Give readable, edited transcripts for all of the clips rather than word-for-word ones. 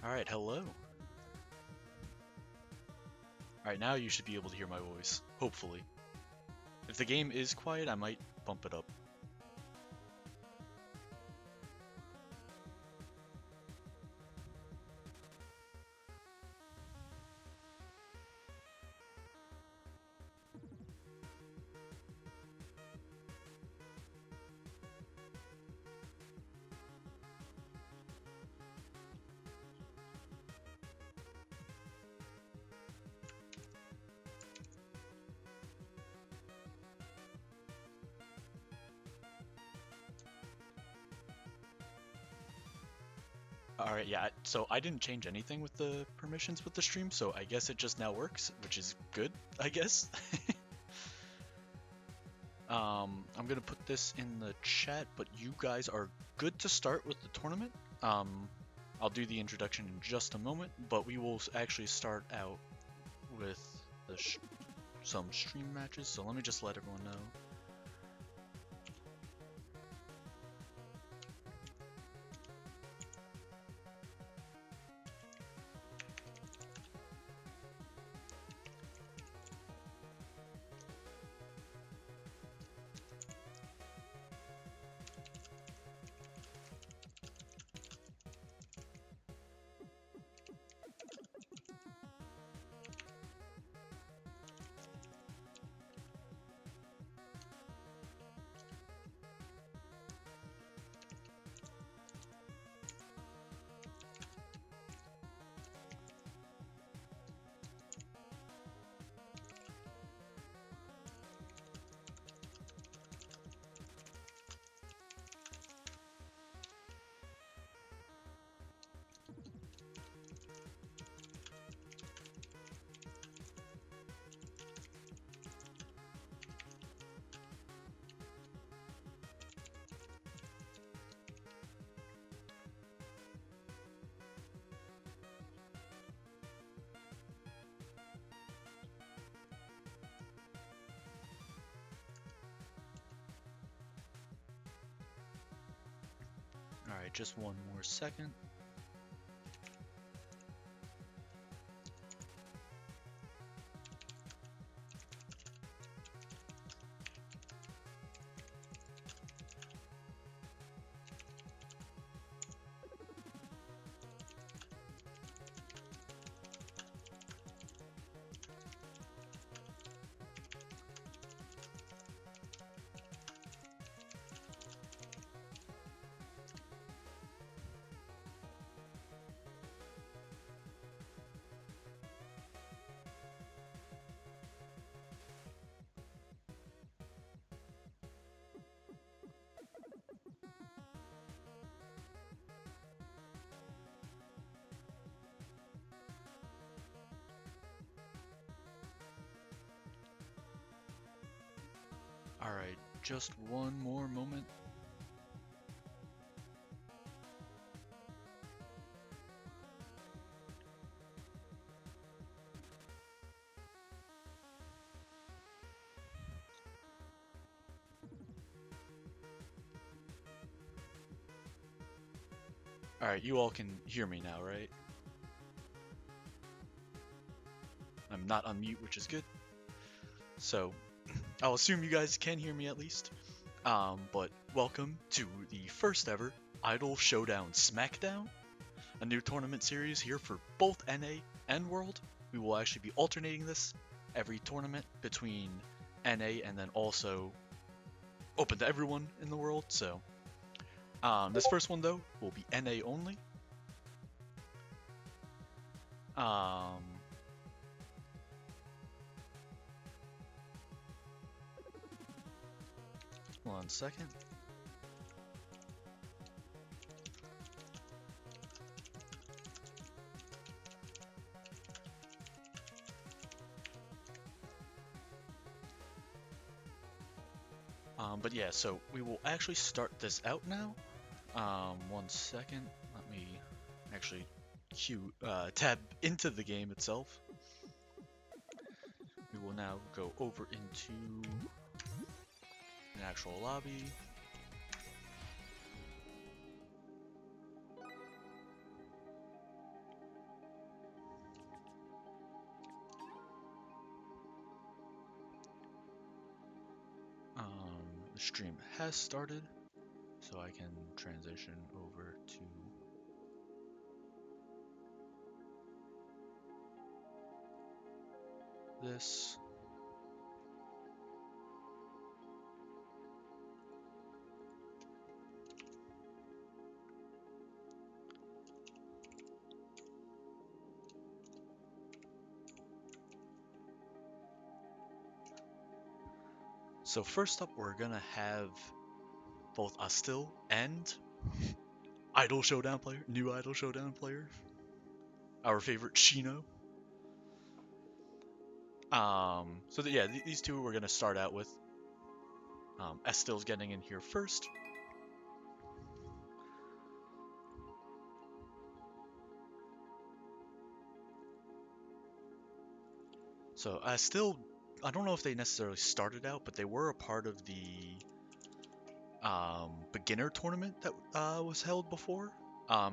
Alright, hello. Alright, now you should be able to hear my voice, hopefully. If the game is quiet, I might bump it up. Alright, yeah, so I didn't change anything with the permissions with the stream, so I guess it just now works, which is good, I guess. I'm gonna put this in the chat, but you guys are good to start with the tournament. I'll do the introduction in just a moment, but we will actually start out with some stream matches, so let me just let everyone know. Alright, just one more second. Alright, just one more moment. Alright, you all can hear me now, right? I'm not on mute, which is good. So, I'll assume you guys can hear me at least. But welcome to the first ever Idol Showdown SmackDown, a new tournament series here for both NA and World. We will actually be alternating this every tournament between NA and then also open to everyone in the world. So, this first one though will be NA only. One second. But yeah, so we will actually start this out now. One second. Let me actually tab into the game itself. We will now go over into an actual lobby. stream has started, so I can transition over to this. So first up, we're gonna have both Astil and Idol Showdown player, new Idol Showdown player, our favorite Shino. So yeah, these two we're gonna start out with. Astil's getting in here first. So Astil, I don't know if they necessarily started out, but they were a part of the beginner tournament that was held before.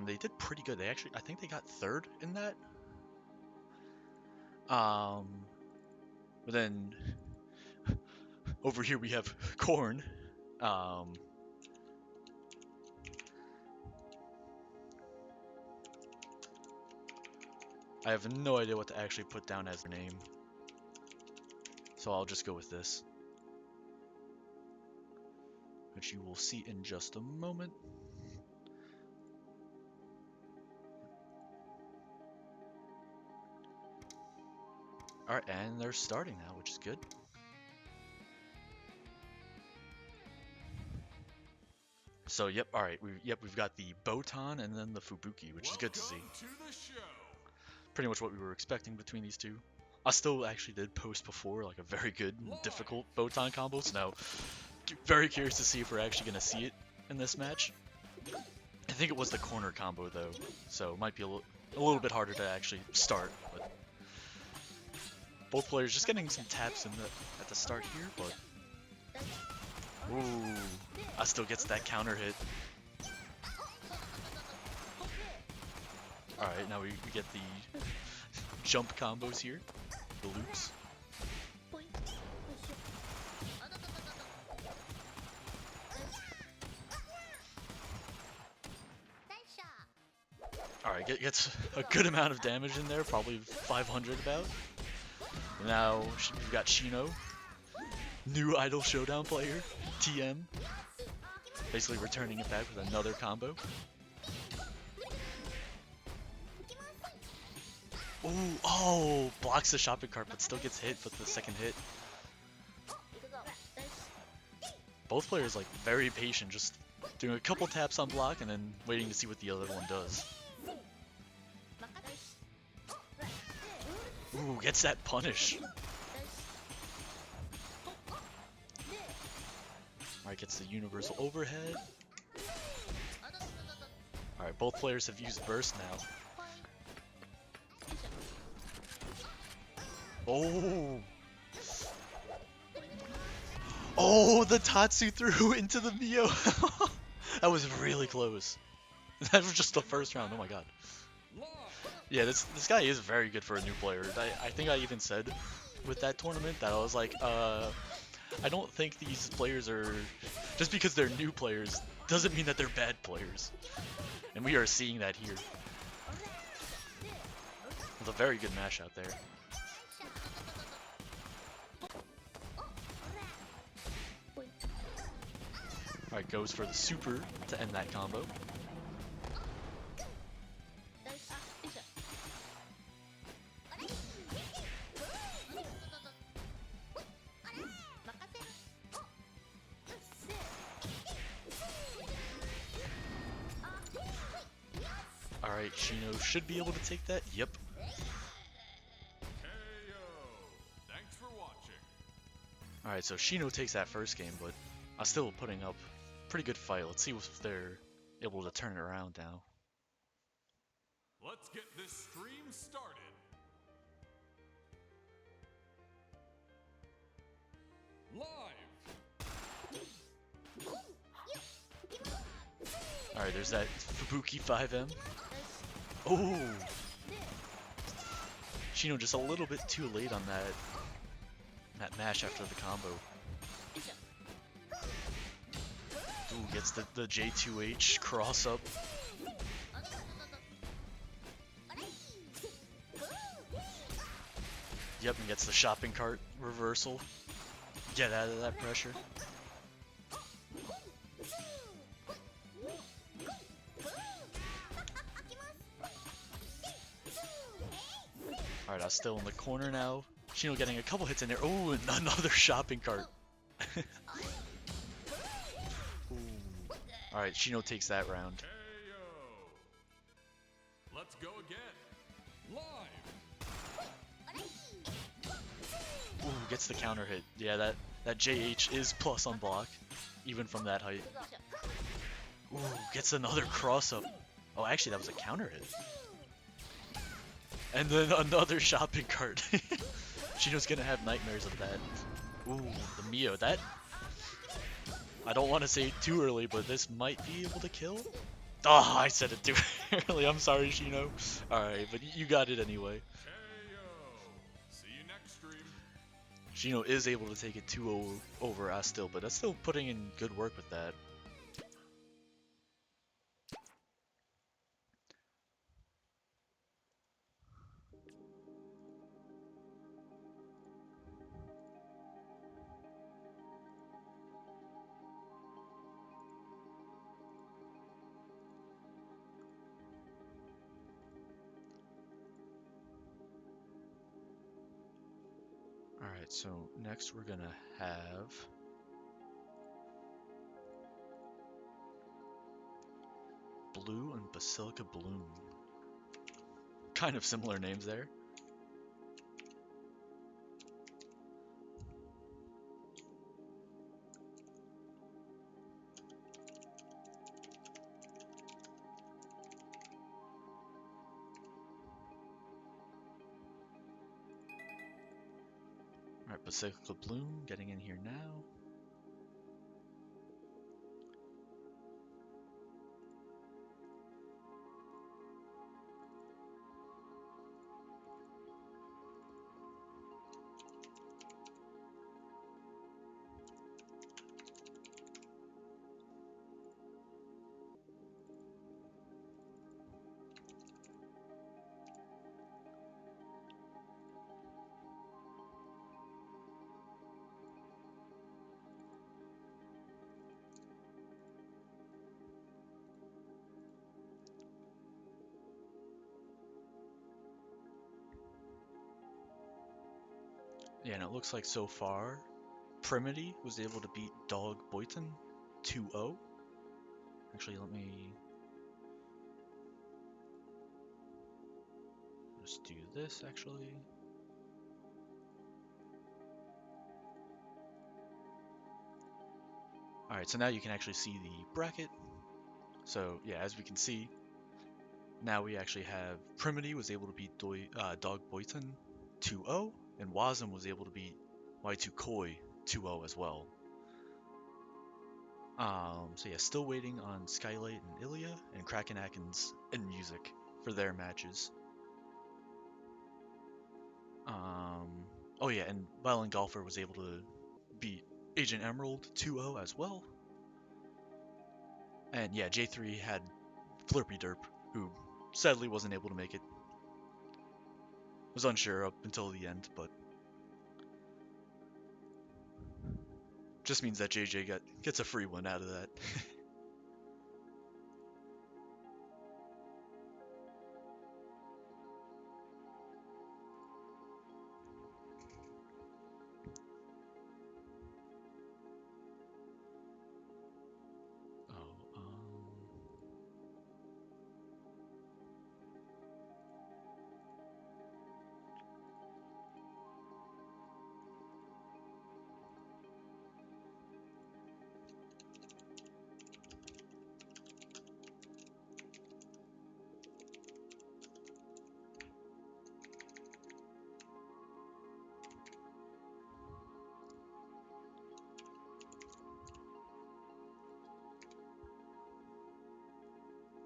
They did pretty good. They actually, I think they got third in that. But then over here we have Korn. I have no idea what to actually put down as their name, so I'll just go with this, which you will see in just a moment. Alright, and they're starting now, which is good. So yep, alright, we've got the Botan and then the Fubuki, which is good to see. Pretty much what we were expecting between these two. I still actually did post before, like a very good and difficult Botan combo, so now very curious to see if we're actually going to see it in this match. I think it was the corner combo though, so it might be a little bit harder to actually start. But both players just getting some taps at the start here, but ooh, I still gets that counter hit. Alright, now we get the jump combos here, the loops. Alright, gets a good amount of damage in there, probably 500 about. Now we've got Shino, new Idol Showdown player, TM, basically returning it back with another combo. Ooh, oh, blocks the shopping cart but still gets hit with the second hit. Both players like very patient, just doing a couple taps on block and then waiting to see what the other one does. Ooh, gets that punish. Alright, gets the universal overhead. Alright, both players have used burst now. Oh! Oh, the Tatsu threw into the Mio! That was really close. That was just the first round, oh my god. Yeah, this guy is very good for a new player. I think I even said with that tournament that I was like, I don't think these players are... Just because they're new players doesn't mean that they're bad players. And we are seeing that here. It's a very good mash out there. Alright, goes for the super to end that combo. Alright, Shino should be able to take that. Yep. Alright, so Shino takes that first game, but I'm still putting up a pretty good fight. Let's see if they're able to turn it around now. Let's get this stream started. Live. Alright, there's that Fubuki 5M. Oh! Shino just a little bit too late on that mash after the combo. Ooh, gets the J2H cross up. Yep, and gets the shopping cart reversal. Get out of that pressure. Alright, I'm still in the corner now. Shino getting a couple hits in there. Oh, and another shopping cart. Alright, Shino takes that round. Let's go again. Live. Ooh, gets the counter hit. Yeah, that JH is plus on block, even from that height. Ooh, gets another cross up. Oh, actually, that was a counter hit. And then another shopping cart. Shino's gonna have nightmares of that. Ooh, the Mio. That... I don't want to say it too early, but this might be able to kill. Oh, I said it too early. I'm sorry, Shino. Alright, but you got it anyway. See you next stream. Shino is able to take it 2-0 over Astil, but that's still putting in good work with that. Alright, so next we're gonna have Blue and Basilica Bloom. Kind of similar names there. Alright, Basilica Bloom getting in here now. Yeah, and it looks like so far, Primity was able to beat Dog Boyton 2-0. Actually, let me just do this, actually. Alright, so now you can actually see the bracket. So, yeah, as we can see, now we actually have Primity was able to beat Dog Boyton 2-0, and Wazam was able to beat Y2 Koi 2-0 as well. So yeah, still waiting on Skylight and Ilya and Kraken Atkins and Music for their matches. Oh yeah, and Violent Golfer was able to beat Agent Emerald 2-0 as well. And yeah, J3 had Flirpy Derp, who sadly wasn't able to make it. Was unsure up until the end, but just means that JJ gets a free one out of that. Oh,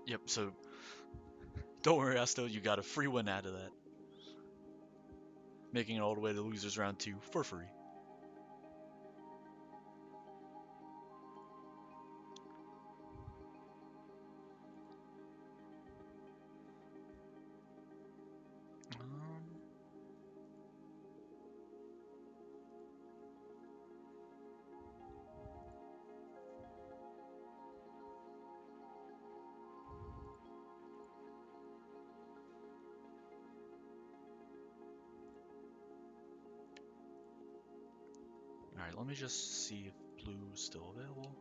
Yep, so don't worry, Asto, you got a free win out of that. Making it all the way to Losers Round 2 for free. Alright, let me just see if blue's still available.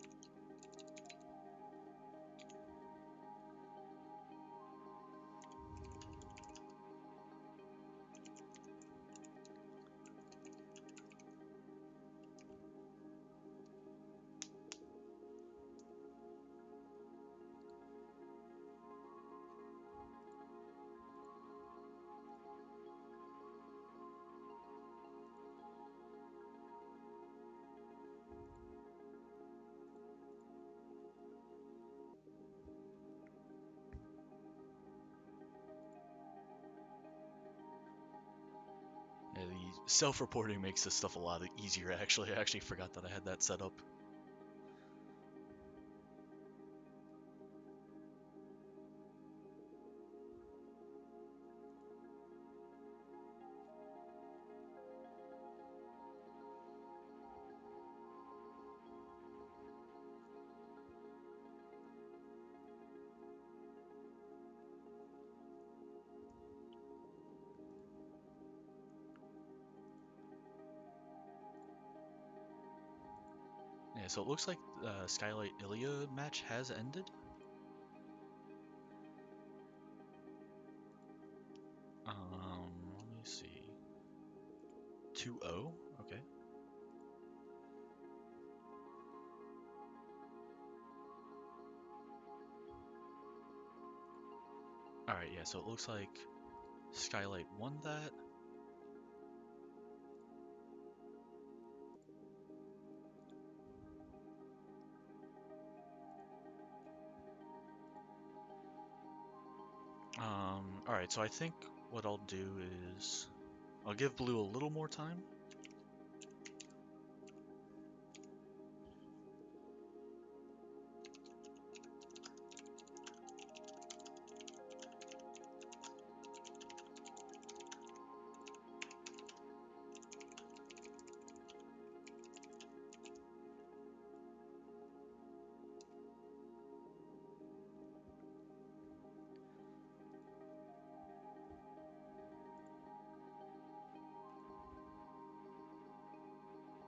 Yeah, the self-reporting makes this stuff a lot easier, actually. I actually forgot that I had that set up. Yeah, so it looks like the Skylight Ilya match has ended. Let me see. 2-0, okay. Alright, yeah, so it looks like Skylight won that. Alright, so I think what I'll do is I'll give blue a little more time.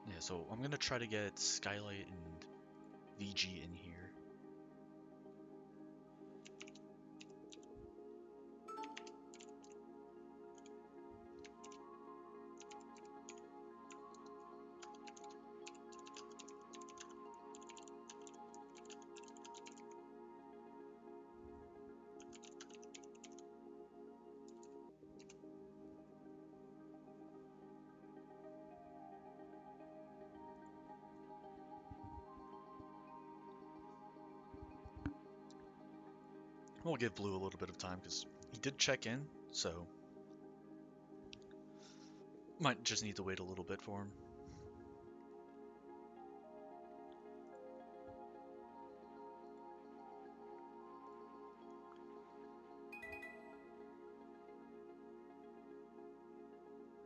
Yeah, so I'm gonna try to get Skylight and VG in here. We'll give blue a little bit of time because he did check in, so might just need to wait a little bit for him.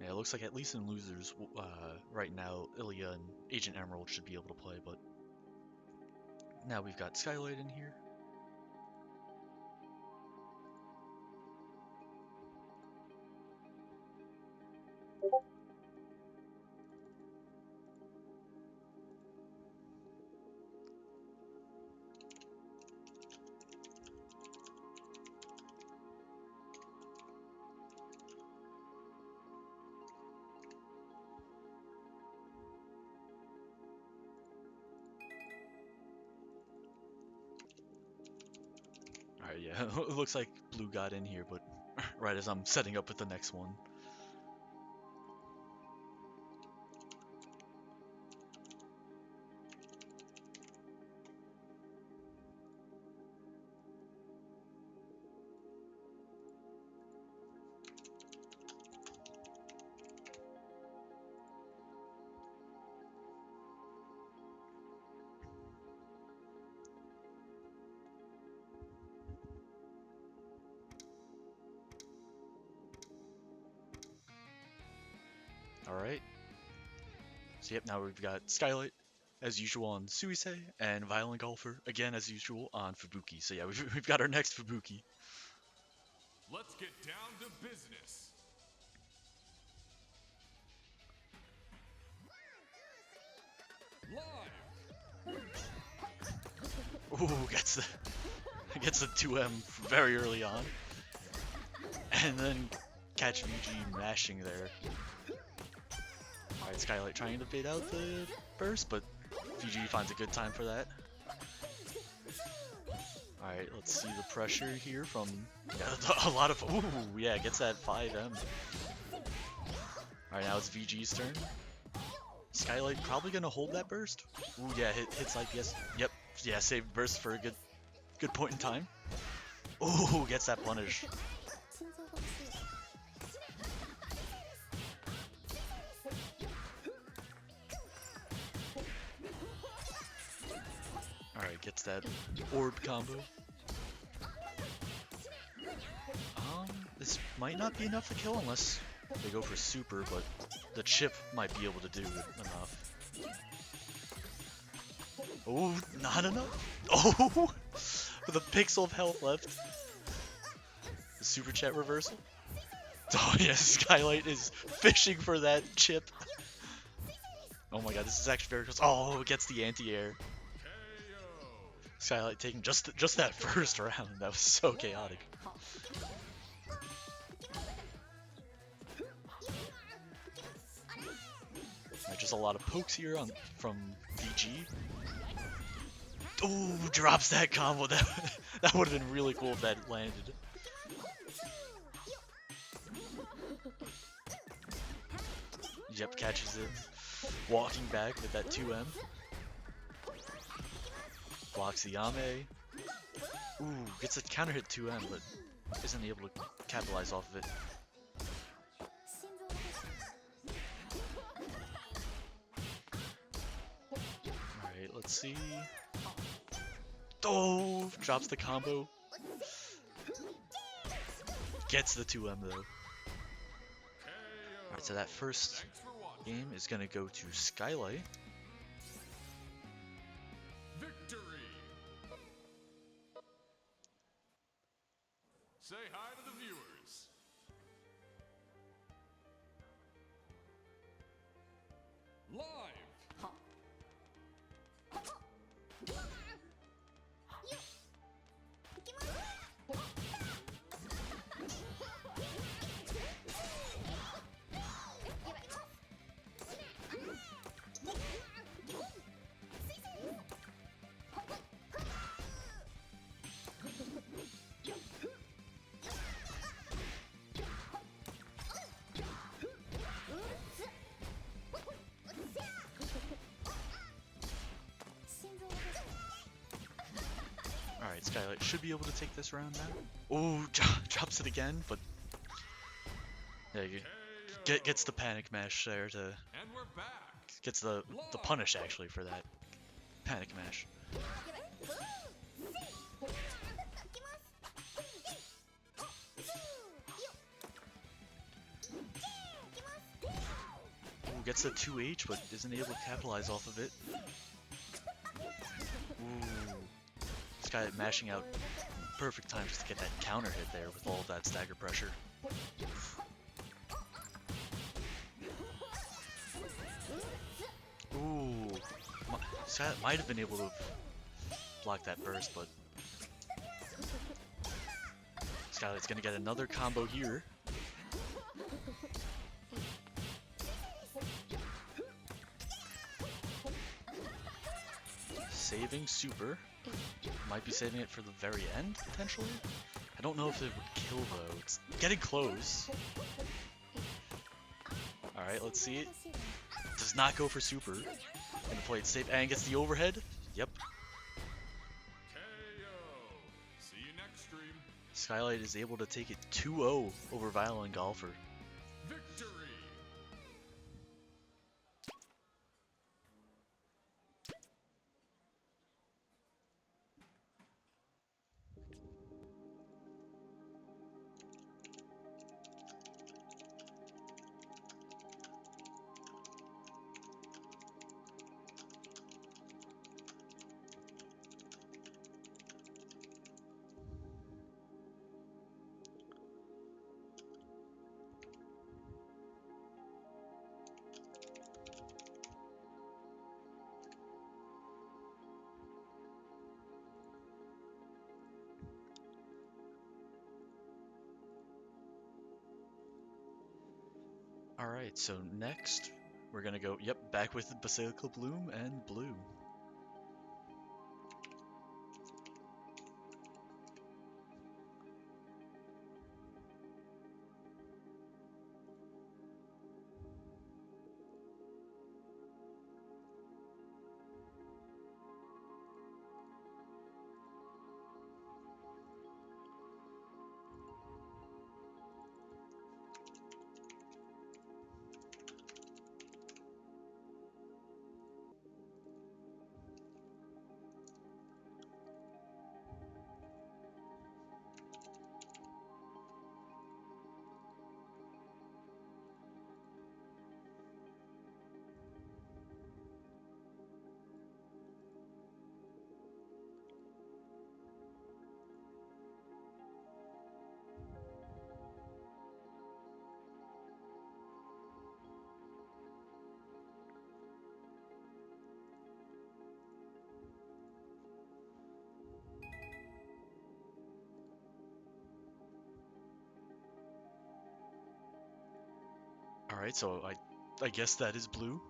Yeah, it looks like at least in losers, right now, Ilya and Agent Emerald should be able to play, but now we've got Skylight in here. Alright, yeah, it looks like blue got in here, but right as I'm setting up with the next one. Alright. So yep, now we've got Skylight, as usual, on Suisei, and Violent Golfer, again, as usual, on Fubuki. So yeah, we've got our next Fubuki. Let's get down to business. Ooh, gets the 2M very early on, and then catch VG mashing there. Alright, Skylight trying to bait out the burst, but VG finds a good time for that. Alright, let's see the pressure here from a lot of. Ooh, yeah, gets that 5M. Alright, now it's VG's turn. Skylight probably gonna hold that burst. Ooh, yeah, hits IPS. Yep, yeah, save burst for a good point in time. Ooh, gets that punish. Alright, gets that orb combo. This might not be enough to kill unless they go for super, but the chip might be able to do enough. Oh, not enough? Oh, with a pixel of health left. The super chat reversal. Oh yes, Skylight is fishing for that chip. Oh my god, this is actually very close. Oh, it gets the anti-air. Skylight taking just that first round. That was so chaotic. Right, just a lot of pokes here from VG. Oh, drops that combo. That would have been really cool if that landed. Yep, catches it. Walking back with that 2M. Blocks the Yame. Ooh, gets a counter hit 2M, but isn't able to capitalize off of it. Alright, let's see. Oh, drops the combo. Gets the 2M though. Alright, so that first game is gonna go to Skylight. Victory! Say hi to the viewers. Live! Alright, Skylight should be able to take this round now. Oh, drops it again, but there you go. Gets the panic mash there to. And we're back. Gets the punish actually for that panic mash. Ooh, gets the 2H, but isn't able to capitalize off of it. Ooh. Skylight mashing out perfect time just to get that counter hit there with all of that stagger pressure. Ooh, Skylight might have been able to block that burst, but Skylight's gonna get another combo here. Saving super. Might be saving it for the very end, potentially? I don't know if it would kill, though. It's getting close. Alright, let's see it. Does not go for super. Gonna play it safe and gets the overhead. Yep. KO. See you next stream. Skylight is able to take it 2-0 over Violent Golfer. Victory! Alright, so next we're gonna go, yep, back with Basilica Bloom and Blue. Alright, so I guess that is Blue.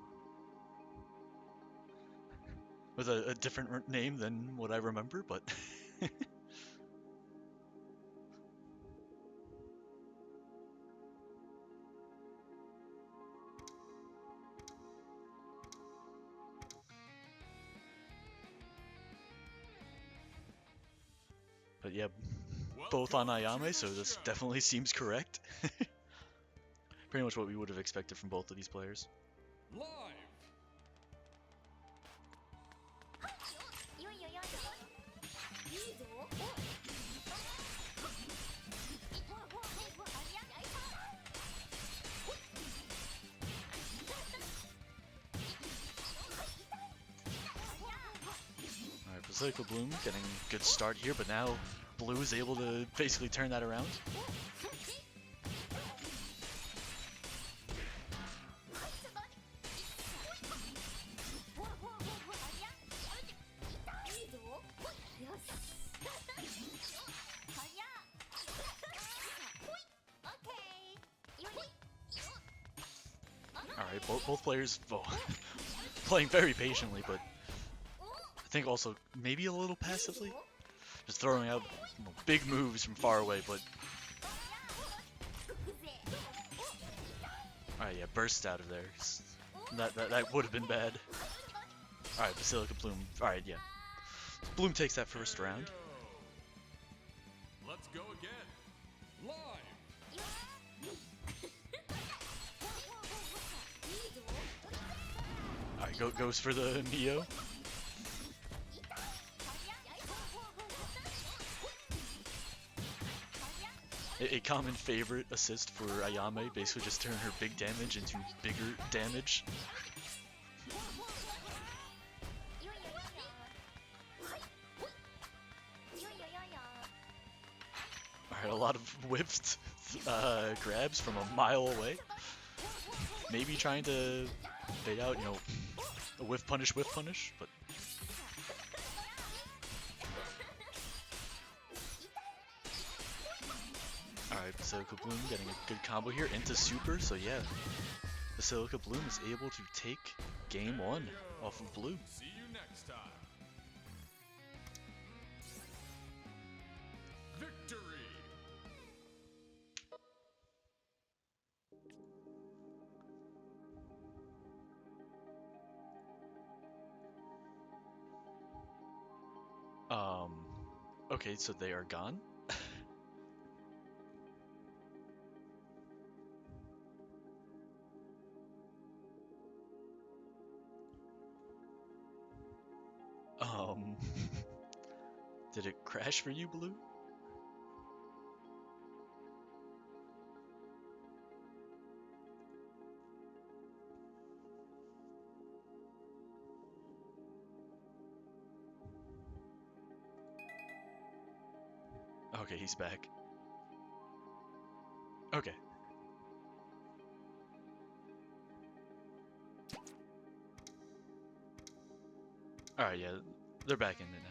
With a different name than what I remember, but... But yeah, both on Ayame, so this definitely seems correct. Pretty much what we would have expected from both of these players. Live. Alright, Basilica Bloom getting a good start here, but now Blue is able to basically turn that around. Alright, both players playing very patiently, but I think also maybe a little passively. Just throwing out big moves from far away, but... Alright, yeah, burst out of there. That would have been bad. Alright, Basilica Bloom. Alright, yeah. Bloom takes that first round. Let's go again. Live. Alright, goes for the Neo. A common favorite assist for Ayame, basically just turn her big damage into bigger damage. Alright, a lot of whiffed grabs from a mile away. Maybe trying to bait out, you know, a whiff punish, but... Alright, Basilica Bloom getting a good combo here into Super, so yeah. Basilica Bloom is able to take game one off of Blue. See you next time. Victory. Okay, so they are gone? Did it crash for you, Blue? Okay, he's back. Okay. Alright, yeah, they're back in it now.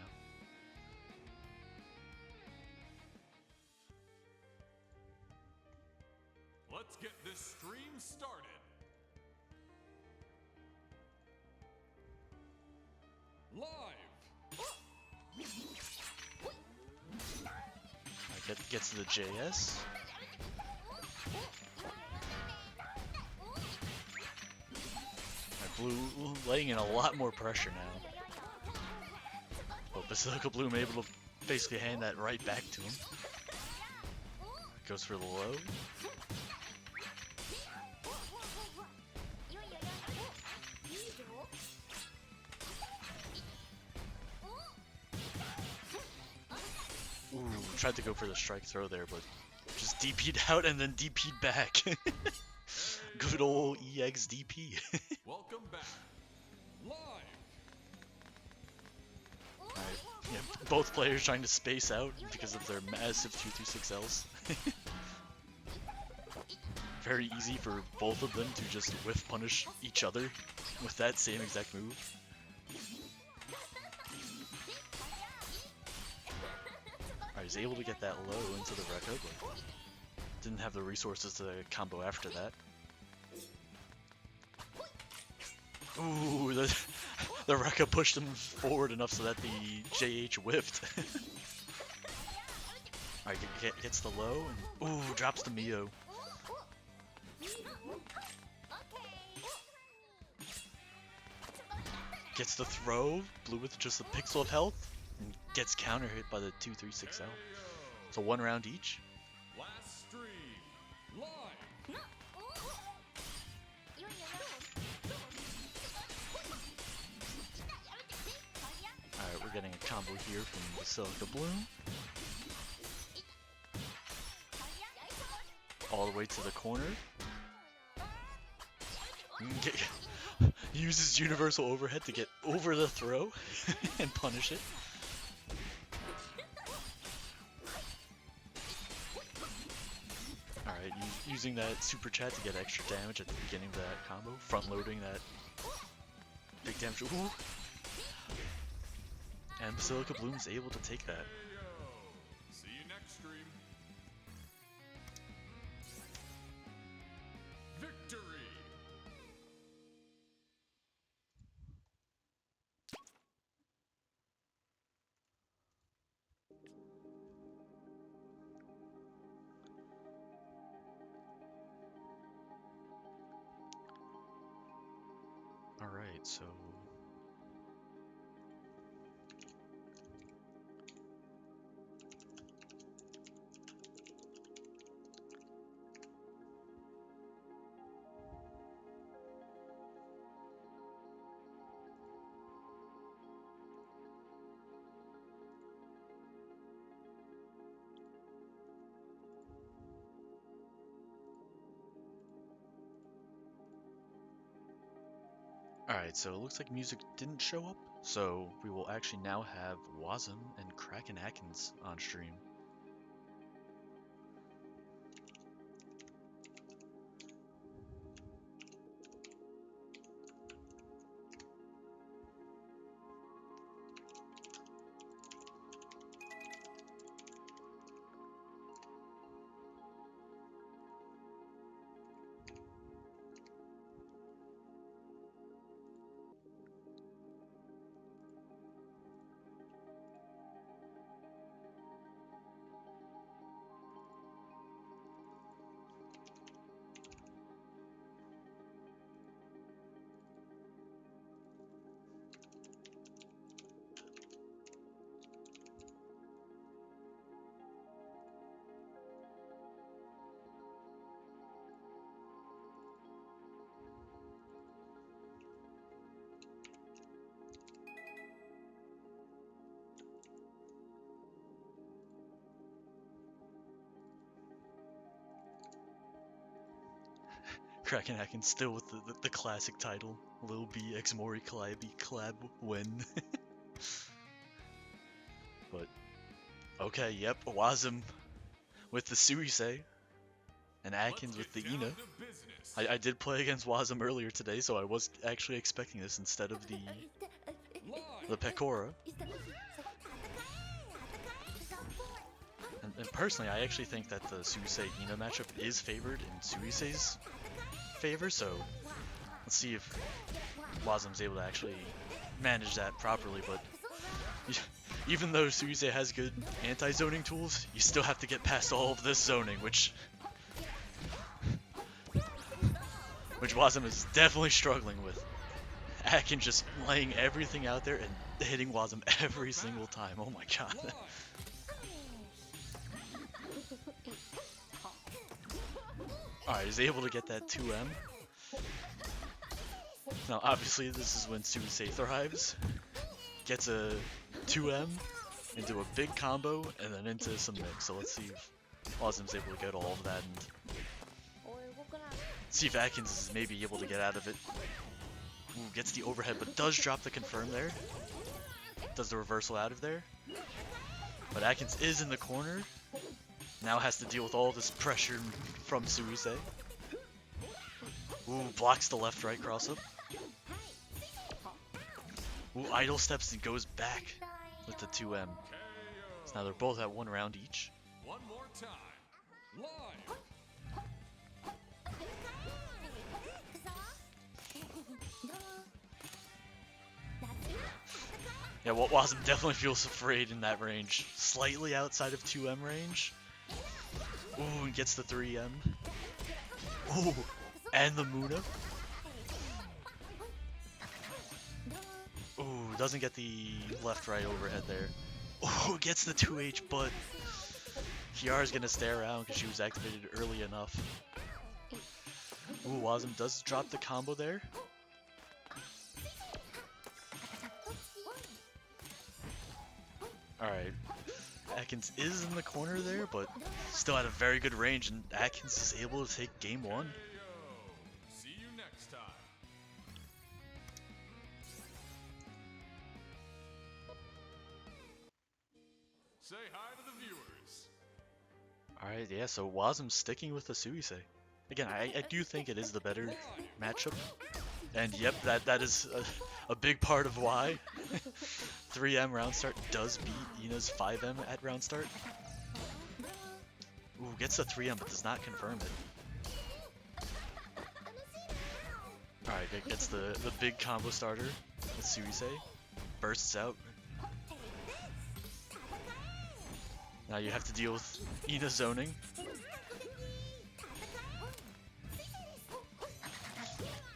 Let's get this stream started. Live. Gets to the JS. Blue laying in a lot more pressure now. But Basilica Bloom able to basically hand that right back to him. Goes for the low. Ooh, tried to go for the strike throw there, but just DP'd out and then DP'd back. Good old EXDP. Welcome back. Live. Alright, yeah, both players trying to space out because of their massive 226Ls. Very easy for both of them to just whiff punish each other with that same exact move. Alright, he's able to get that low into the Rekka, but didn't have the resources to combo after that. Ooh, the Rekka pushed him forward enough so that the JH whiffed. Alright, gets the low, and ooh, drops the Mio. Gets the throw, Blue with just a pixel of health, and gets counter hit by the 236L. So 1 round each. Last stream. Live. Alright, we're getting a combo here from Basilica Bloom. All the way to the corner. Uses universal overhead to get over the throw and punish it. Alright, using that super chat to get extra damage at the beginning of that combo, front loading that big damage. Ooh. And Basilica Bloom's able to take that. See you next stream. Victory. Alright, so alright, so it looks like music didn't show up, so we will actually now have Wasm and Kraken Atkins on stream. Kraken Atkins still with the classic title, Lil B X Mori collab win. But okay, yep, Wasm with the Suisei and Atkins with the Ina. I did play against Wasm earlier today, so I was actually expecting this instead of the Pekora. And And personally, I actually think that the Suisei-Ina matchup is favored in Suisei's favor, so let's see if Wasm's able to actually manage that properly, but even though Suisei has good anti-zoning tools, you still have to get past all of this zoning, which Wasm is definitely struggling with. Akin just laying everything out there and hitting Wasm every single time. Oh my god. Alright, he's able to get that 2M. Now obviously this is when Suisei thrives. Gets a 2M into a big combo and then into some mix. So let's see if Wasm's able to get all of that and see if Atkins is maybe able to get out of it. Ooh, gets the overhead, but does drop the confirm there. Does the reversal out of there. But Atkins is in the corner. Now has to deal with all this pressure from Suisei. Ooh, blocks the left-right cross-up. Ooh, idle steps and goes back with the 2M. So now they're both at 1 round each. One more time. Live. Yeah, Wasm definitely feels afraid in that range. Slightly outside of 2M range. Ooh, and gets the 3M. Ooh, and the Muna. Ooh, doesn't get the left-right overhead there. Ooh, gets the 2H, but Kiara's gonna stay around because she was activated early enough. Ooh, Wasm does drop the combo there. Alright, Atkins is in the corner there, but still at a very good range, and Atkins is able to take game 1. See you next time. Say hi to the viewers. Alright, yeah, so Wasm's sticking with the Suisei. Again, I do think it is the better matchup. And yep, that is a big part of why 3M round start does beat Ina's 5M at round start. Ooh, gets the 3M but does not confirm it. Alright, it gets the big combo starter with Suisei. Bursts out. Now you have to deal with Ina zoning.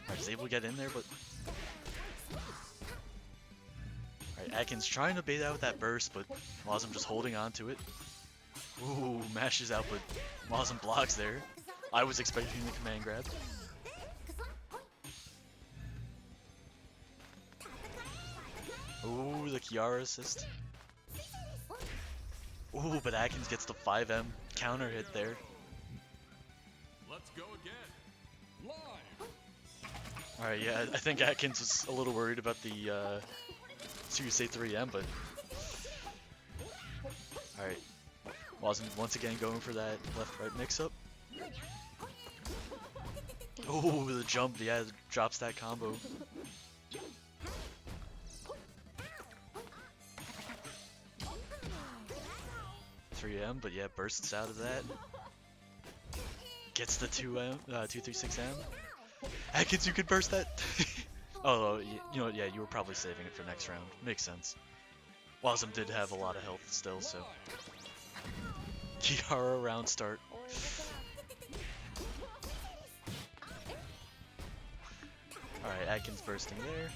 Alright, he's able to get in there, but alright, Atkins trying to bait out with that burst, but Wasm just holding on to it. Ooh, mashes out, but Wasm blocks there. I was expecting the command grab. Ooh, the Kiara assist. Ooh, but Atkins gets the 5M counter hit there. Let's go again. Live. Alright, yeah, I think Atkins was a little worried about the Suisei 3M, but alright. Wasn't once again going for that left-right mix-up. Oh, the jump, yeah, drops that combo. But yeah, bursts out of that. Gets the 236M. Atkins, you could burst that. Oh, you know what? Yeah, you were probably saving it for next round. Makes sense. Wasm did have a lot of health still, so. Kiara round start. Alright, Atkins bursting there.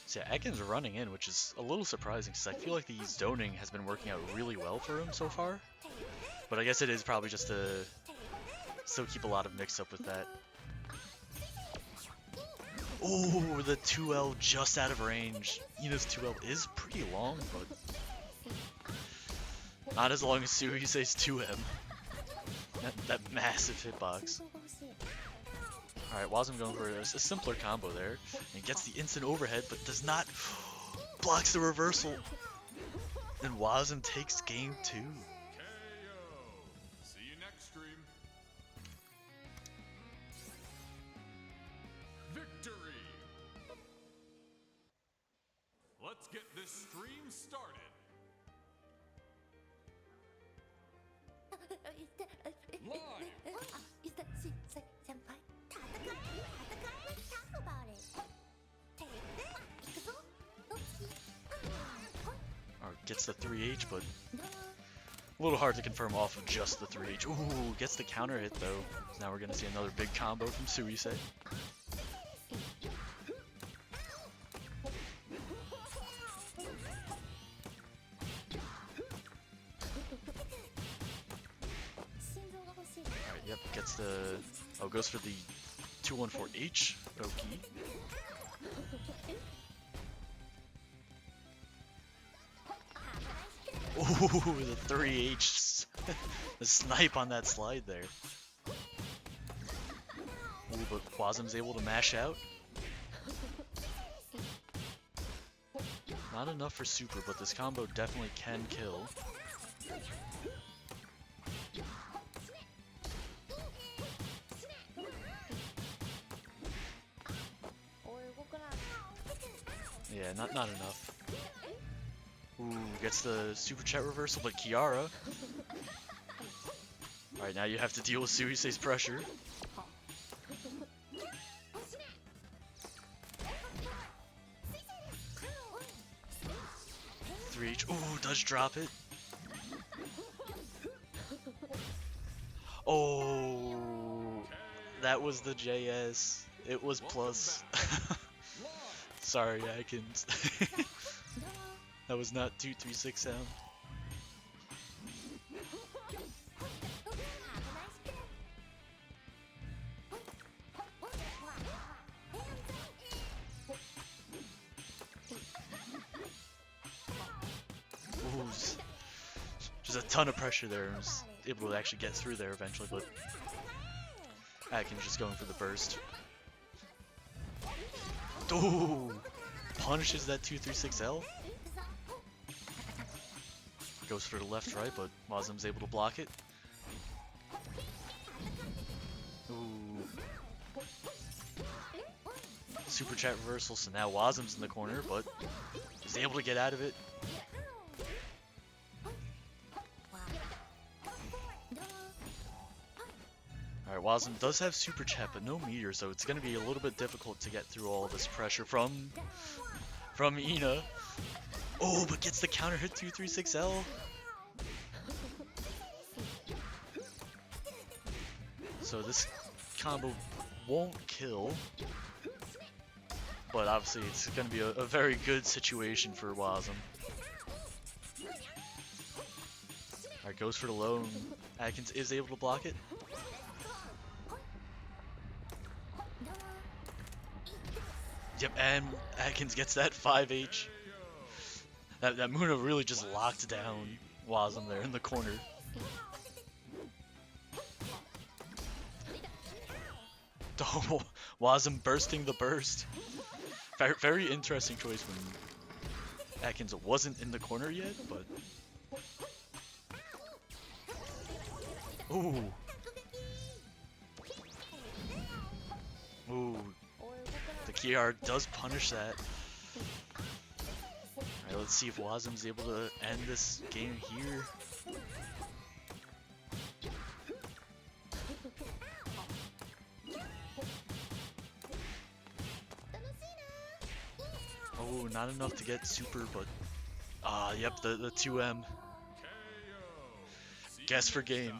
So yeah, Atkins running in, which is a little surprising because I feel like the zoning has been working out really well for him so far. But I guess it is probably just to still keep a lot of mix-up with that. Oh, the 2L just out of range. Ina's 2L is pretty long, but not as long as Suisei's 2M. That massive hitbox. Alright, Wasm going for a simpler combo there, and gets the instant overhead, but does not, blocks the reversal, and Wasm takes game 2. KO. See you next stream. Victory. Let's Let's get this stream started. Alright, gets the 3H, but a little hard to confirm off of just the 3H. Ooh, gets the counter hit though. Now we're gonna see another big combo from Suisei. Alright, yep, gets the... Oh, goes for the 214H. Okay. Ooh, the 3H. The snipe on that slide there. Ooh, but Quasim's able to mash out. Not enough for super, but this combo definitely can kill. Yeah, not enough. Ooh, gets the super chat reversal, but Kiara. Alright, now you have to deal with Suisei's pressure. Ooh, does drop it. Oh, that was the JS. It was plus. Sorry, Atkins. That was not 236 sound. Ooh, just a ton of pressure there. I was able to actually get through there eventually, but Atkins just going for the burst. Ooh, punishes that 236L. Goes for the left right, but Quasim's able to block it. Ooh. Super chat reversal, so now Quasim's in the corner, but is able to get out of it. Alright, Quasim does have super chat, but no meter, so it's going to be a little bit difficult to get through all this pressure from Ina. Oh, but gets the counter hit 236L. So this combo won't kill, but obviously it's going to be a very good situation for Quasim. Alright, goes for the low, and Atkins is able to block it. Yep, and Atkins gets that 5H. That Muna really just locked down Quasim there in the corner. Oh, Quasim bursting the burst. Very interesting choice when Atkins wasn't in the corner yet, but... Ooh. Ooh. The Kiar does punish that. Alright, let's see if Quasim's able to end this game here. Oh, not enough to get super, but... yep, the 2M. Guess for game.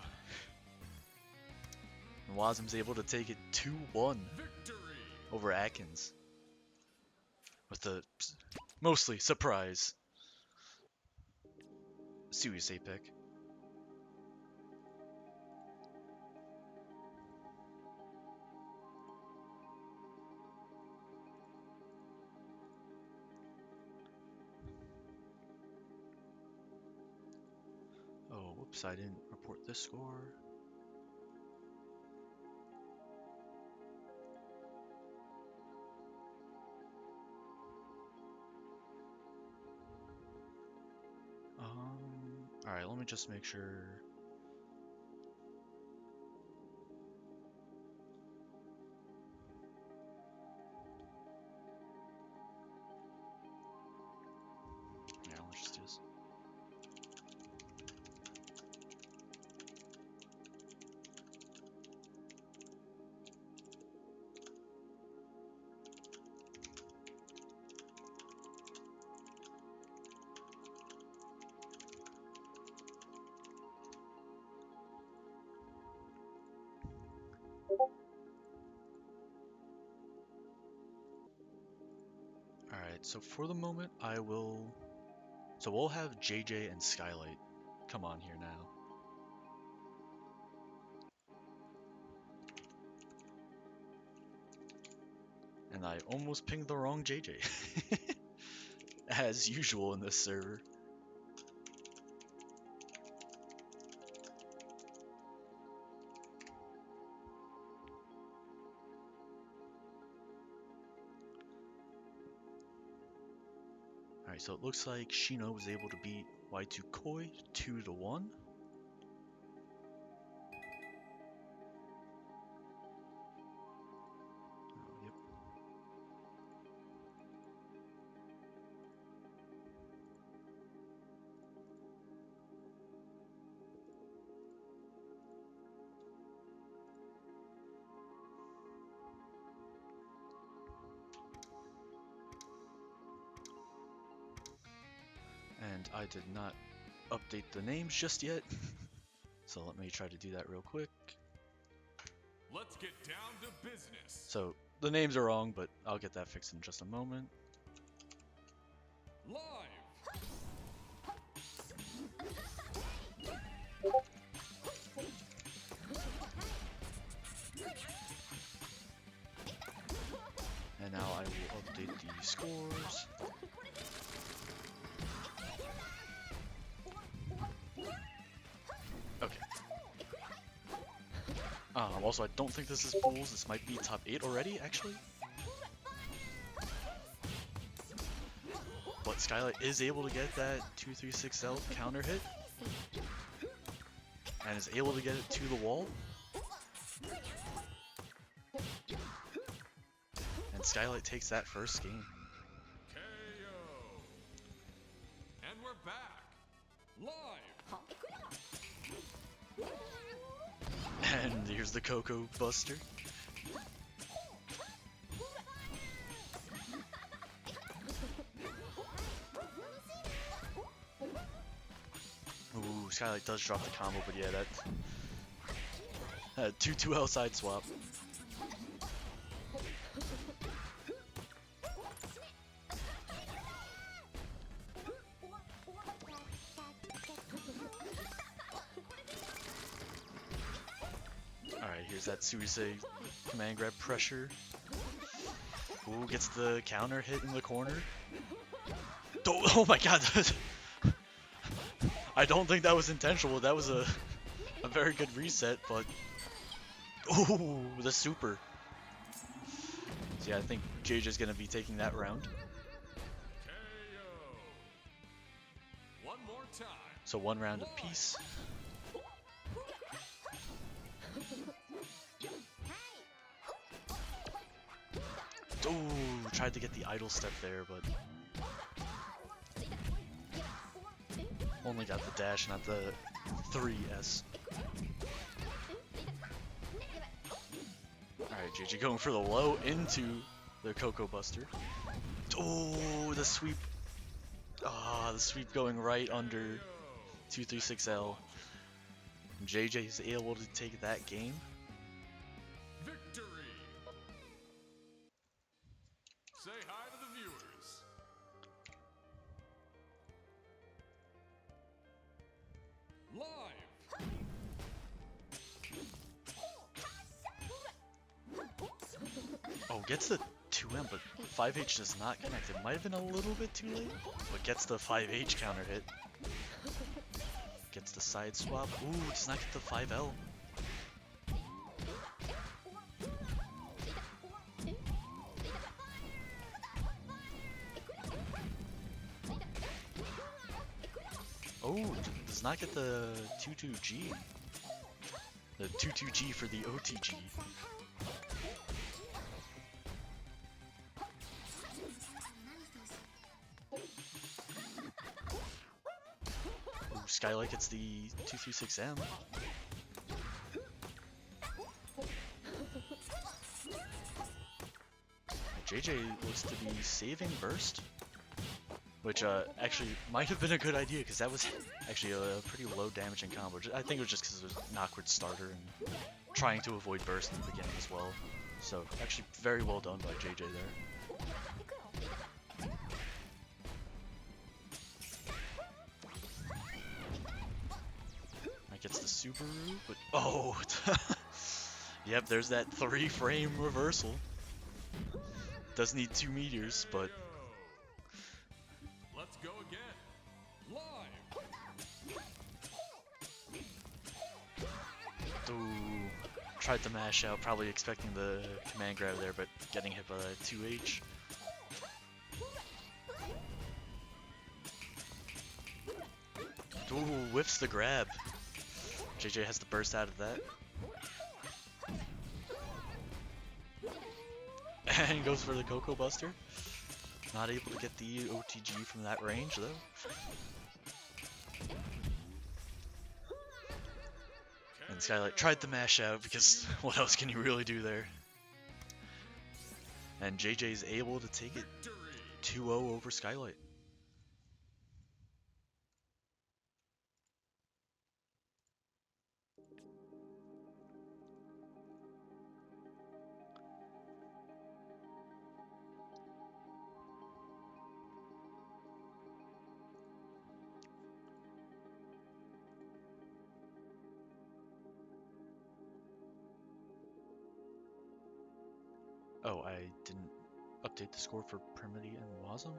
And Quasim's able to take it 2-1 over Atkins. With the mostly surprise Suisei pick. Oh, whoops, I didn't report this score. Alright, let me just make sure. just do this. Alright, so for the moment, so we'll have JJ and Skylight come on here now. And I almost pinged the wrong JJ. As usual in this server. Alright, so it looks like Shino was able to beat Y2 Koi 2-1. Oh, yep. And I did not update the names just yet. So let me try to do that real quick. Let's get down to business. So the names are wrong, but I'll get that fixed in just a moment. Live. And now I will update the scores. Okay. Also, I don't think this is pools. This might be top 8 already, actually. But Skylight is able to get that 236L counter hit. And is able to get it to the wall. And Skylight takes that first game. KO. And we're back. Live. And here's the Coco Buster. Ooh, Skylight does drop the combo, but yeah, that 2-2L side swap. Alright, here's that Suisei command grab pressure. Ooh, gets the counter hit in the corner. Oh my god! I don't think that was intentional. That was a very good reset, but... Ooh, the super. So yeah, I think JJ's gonna be taking that round. KO. One more time. So 1 round apiece. Ooh, tried to get the idle step there, but only got the dash, not the 3S. Alright, JJ going for the low into the Coco Buster. Oh, the sweep. Ah, the sweep going right under 236L. JJ is able to take that game. Victory. Say hi to the viewers. Live. Oh, gets the 2M, but 5H does not connect. It might have been a little bit too late, but gets the 5H counter hit. Gets the side swap. Ooh, does not get the 5L. Oh, does not get the 2-2G. The 2-2G for the OTG. Skylight gets the 236M. JJ looks to be saving burst, which actually might have been a good idea because that was actually a pretty low damaging combo. I think it was just because it was an awkward starter and trying to avoid burst in the beginning as well. So actually very well done by JJ there. That gets the Subaru, but oh, yep, there's that 3-frame reversal. Does need 2 meteors, but let's go again. Live. Ooh, tried to mash out, probably expecting the command grab there, but getting hit by that 2H. Ooh, whiffs the grab. JJ has to burst out of that. And goes for the Coco Buster. Not able to get the OTG from that range though. And Skylight tried to mash out because what else can you really do there? And JJ's able to take it 2-0 over Skylight. Oh, I didn't update the score for Primity and Wasm?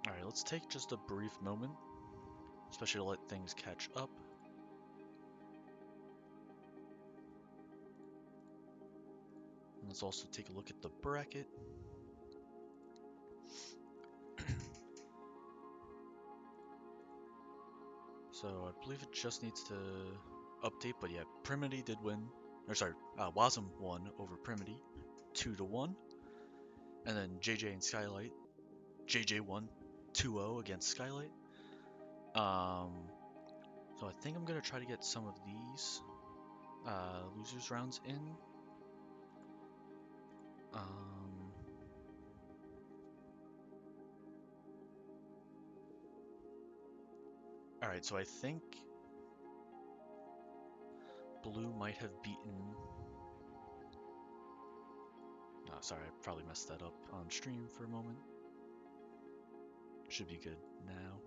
Alright, let's take just a brief moment, especially to let things catch up. And let's also take a look at the bracket. So I believe it just needs to update, but yeah, Primity did win. Or sorry, Wasm won over Primity, 2-1. And then JJ and Skylight. JJ won 2-0 against Skylight. So I think I'm gonna try to get some of these losers rounds in. Alright, so I think Blue might have beaten... Oh, sorry, I probably messed that up on stream for a moment. Should be good now.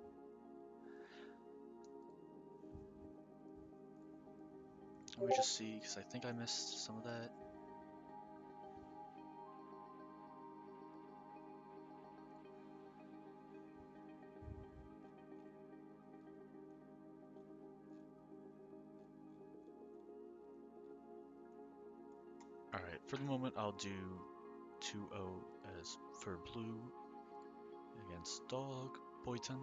Let me just see, because I think I missed some of that. Alright, for the moment I'll do 2-0 as for Blue against Dog Boyton.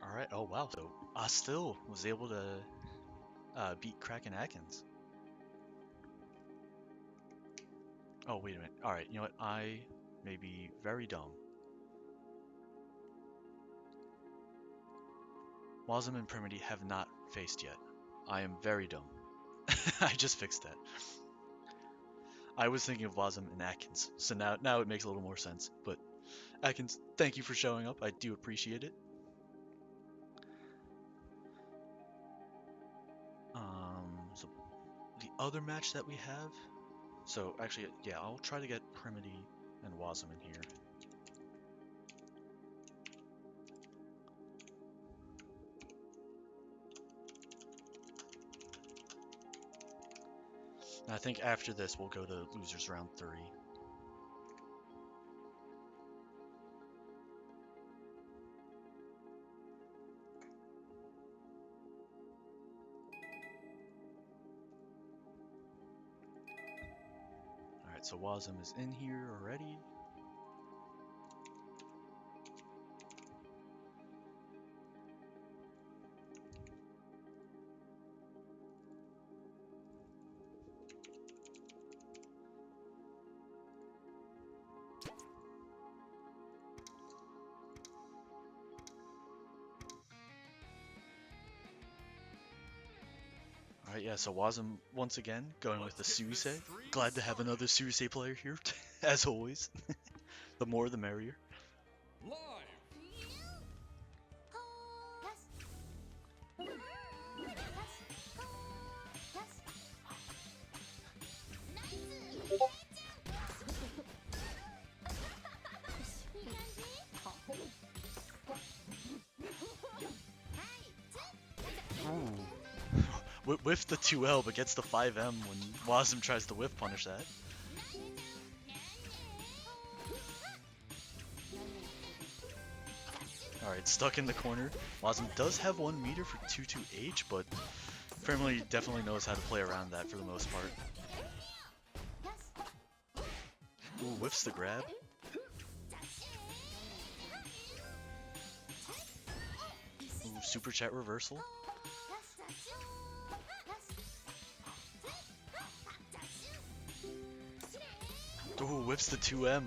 Alright, oh wow, so I still was able to beat Kraken Atkins. Oh, wait a minute. Alright, you know what? I may be very dumb. Wasm and Primity have not faced yet. I am very dumb. I just fixed that. I was thinking of Wasm and Atkins, so now it makes a little more sense, but Atkins, thank you for showing up. I do appreciate it. So the other match that we have. So actually, yeah, I'll try to get Primity and Wasm in here. And I think after this, we'll go to losers round 3. Alright, so Wasm is in here already. Alright, yeah, so Wasm once again going with the Suisei. Glad to have another Suisei player here, as always. The more the merrier. Live. Whiff the 2L, but gets the 5M when Wasm tries to whiff punish that. Alright, stuck in the corner. Wasm does have 1 meter for 2-2H, but Firmly definitely knows how to play around that for the most part. Ooh, whiffs the grab. Ooh, super chat reversal. Ooh, whips the 2M.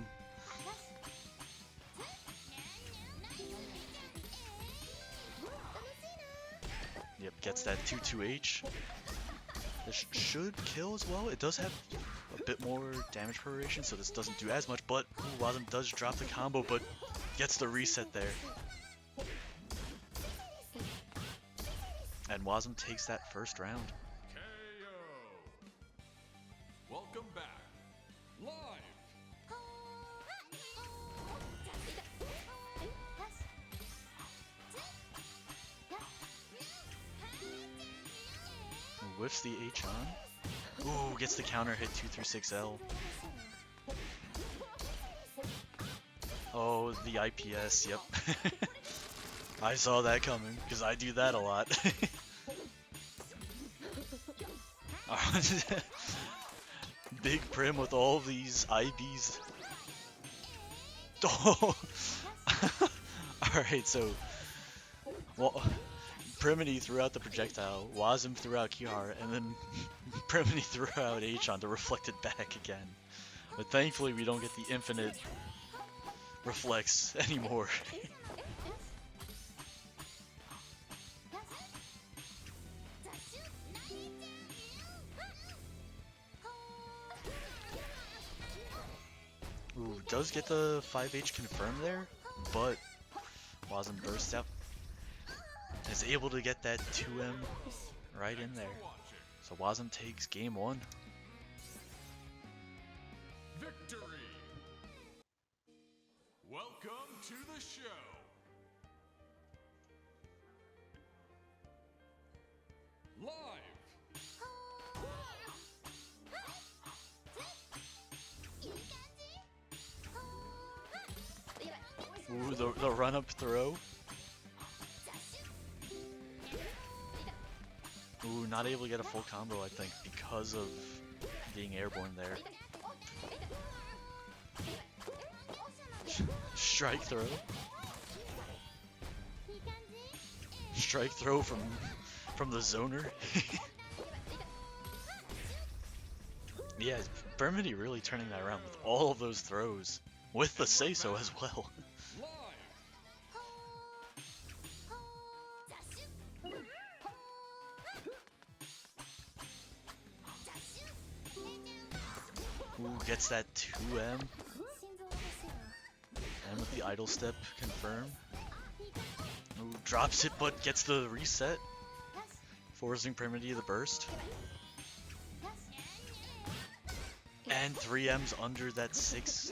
Yep, gets that 2-2H. This should kill as well. It does have a bit more damage proration, so this doesn't do as much, but ooh, Wasm does drop the combo, but gets the reset there. And Wasm takes that first round. KO. Welcome back. Live. Whiffs the H on. Ooh, gets the counter hit 2-6L. Oh, the IPS, yep. I saw that coming, because I do that a lot. Big Prim with all these IBs. Oh! Alright, so... Well, Primity threw out the projectile, Wasm threw out Kihara, and then Primity threw out H-on to reflect it back again. But thankfully we don't get the infinite reflex anymore. Ooh, does get the 5H confirmed there, but Wasm bursts out. Is able to get that 2M right in there. So Wasm takes game 1. Victory. Welcome to the show. Live. Ooh, the run-up throw. Ooh, not able to get a full combo, I think, because of being airborne there. Strike throw. Strike throw from the zoner. Yeah, Bermody really turning that around with all of those throws. With the say-so as well. Ooh, gets that 2M. And with the idle step confirm. Ooh, drops it but gets the reset. Forcing Primity the burst. And 3M's under that 6M.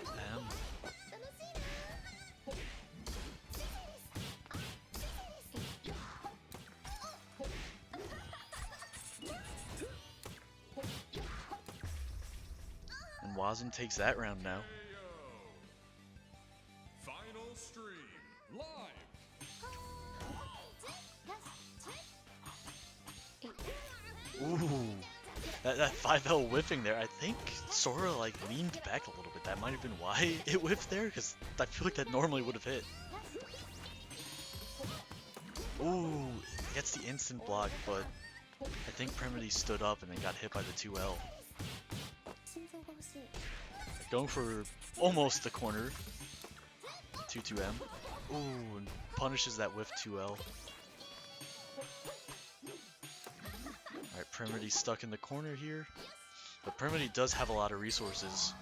And Wasm takes that round now. Final stream live. Ooh, that 5L whiffing there. I think Sora like leaned back a little bit. That might have been why it whiffed there, because I feel like that normally would have hit. Ooh, gets the instant block, but I think Primity stood up and then got hit by the 2L. Going for almost the corner. 2-2M. Ooh, and punishes that whiff 2L. Alright, Primity stuck in the corner here. But Primity does have a lot of resources.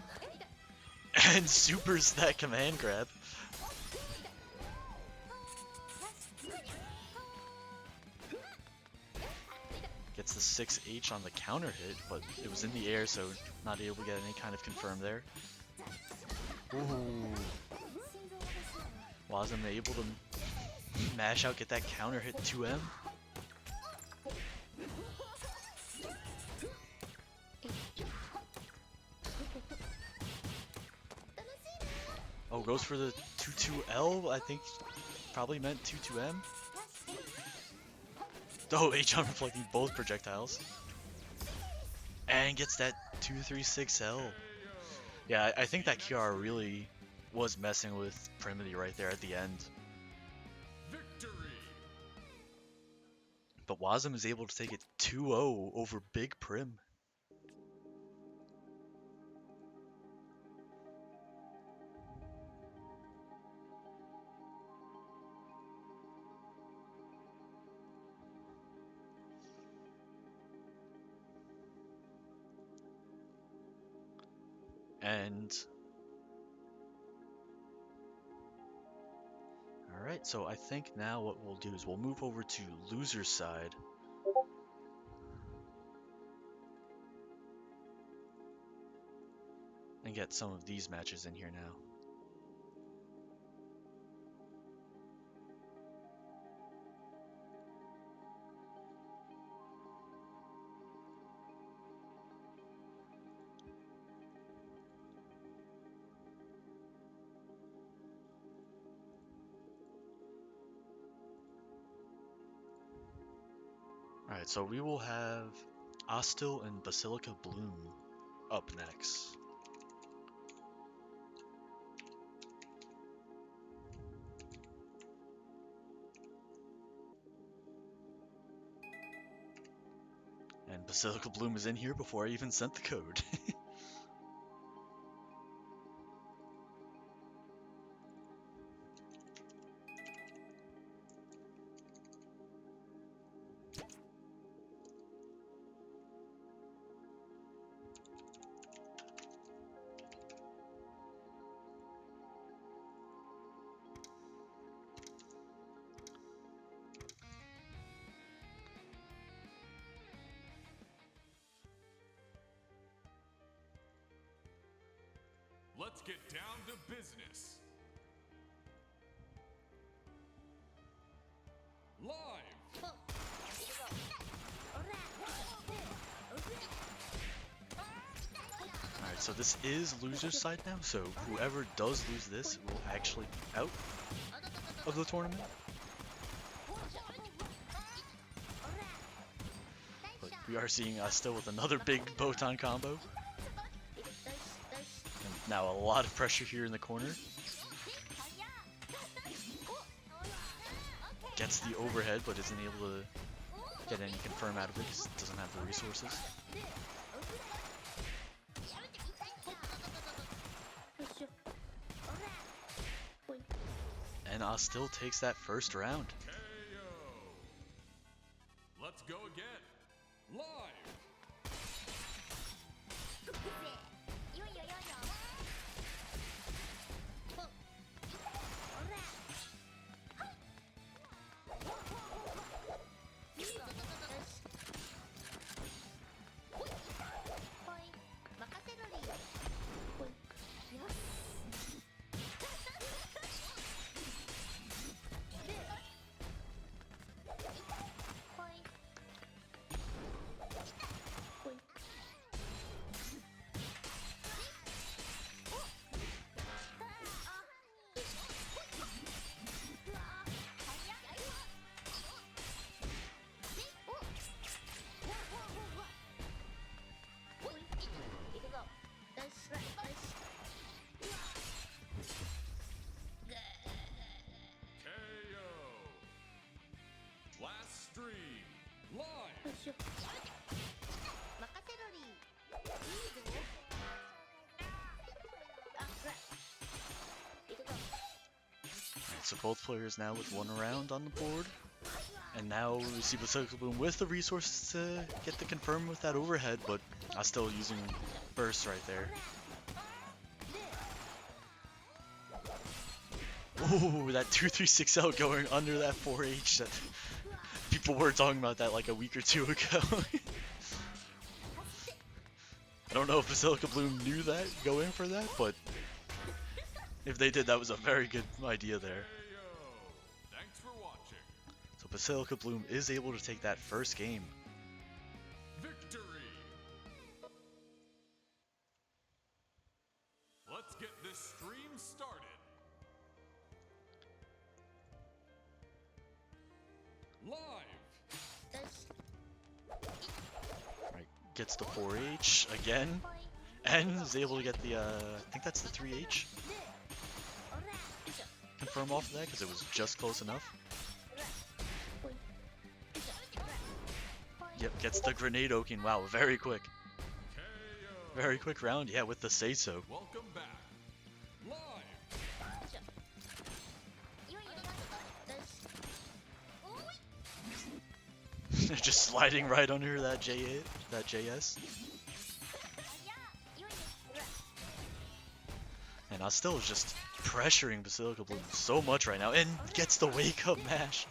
And supers that command grab. Gets the 6H on the counter hit, but it was in the air, so not able to get any kind of confirm there. Ooh. Wasn't able to mash out, get that counter hit 2M. Oh, goes for the 2-2L, I think probably meant 2-2M. Oh, H-on reflecting both projectiles. And gets that 2-3-6L. Yeah, I think that Kiara really was messing with Primity right there at the end. Victory. But Wasm is able to take it 2-0 over Big Prim. And alright, so I think now what we'll do is we'll move over to loser's side. And get some of these matches in here now. Alright, so we will have Ostil and Basilica Bloom up next. And Basilica Bloom is in here before I even sent the code. Let's get down to business. Live. Alright, so this is loser's side now, so whoever does lose this will actually be out of the tournament. But we are seeing still with another big Botan combo. And now a lot of pressure here in the corner. Gets the overhead, but isn't able to get any confirm out of it because it doesn't have the resources. And still takes that first round. KO. Let's go again. Live. KO. Last stream. Live. So both players now with one round on the board. And now we see Basilica Bloom with the resources to get the confirm with that overhead, but I'm still using burst right there. Ooh, that 2-3-6-L going under that 4H. That people were talking about that like a week or two ago. I don't know if Basilica Bloom knew that going for that, but if they did, that was a very good idea there. Thanks for watching. So Basilica Bloom is able to take that first game. Victory. Let's get this stream started. Live. Right, gets the 4H again, and is able to get the, I think that's the 3H. Confirm off of that, because it was just close enough. Yep, gets the grenade oaking. Wow, very quick. KO. Very quick round, yeah, with the say-so. Welcome back. Live. Just sliding right under that J8, that JS. And Astil is just pressuring Basilica Bloom so much right now, and gets the wake up mash.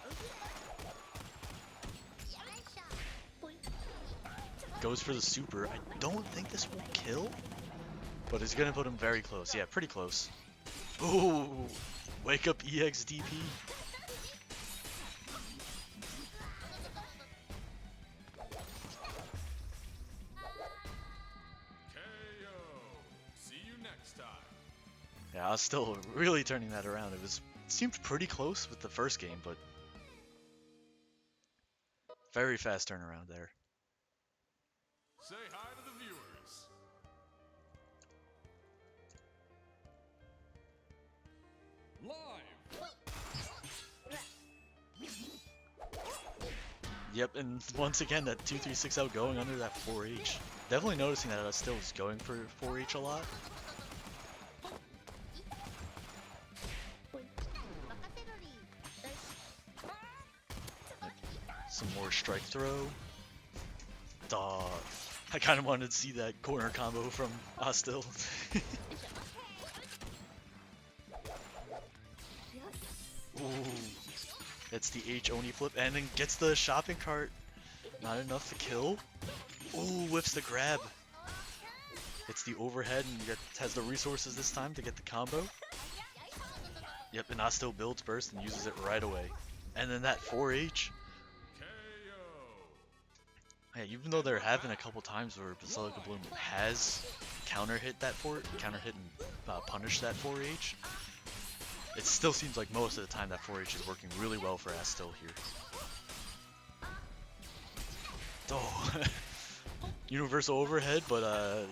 Goes for the super. I don't think this will kill, but it's gonna put him very close. Yeah, pretty close. Ooh, wake up EXDP. KO. See you next time. Yeah, I was still really turning that around. It seemed pretty close with the first game, but very fast turnaround there. Say hi to the viewers. Live. Yep, and once again that 2-3-6-L going under that 4H. Definitely noticing that I still was going for 4H a lot. Some more strike throw. Duh. I kind of wanted to see that corner combo from Astil. Ooh. It's the H Oni flip and then gets the shopping cart. Not enough to kill. Ooh, whips the grab. It's the overhead and has the resources this time to get the combo. Yep, and Astil builds burst and uses it right away. And then that 4H. Yeah, even though there have been a couple times where Basilica Bloom has counter hit and punish that 4H, it still seems like most of the time that 4H is working really well for Astil here. Oh, universal overhead, but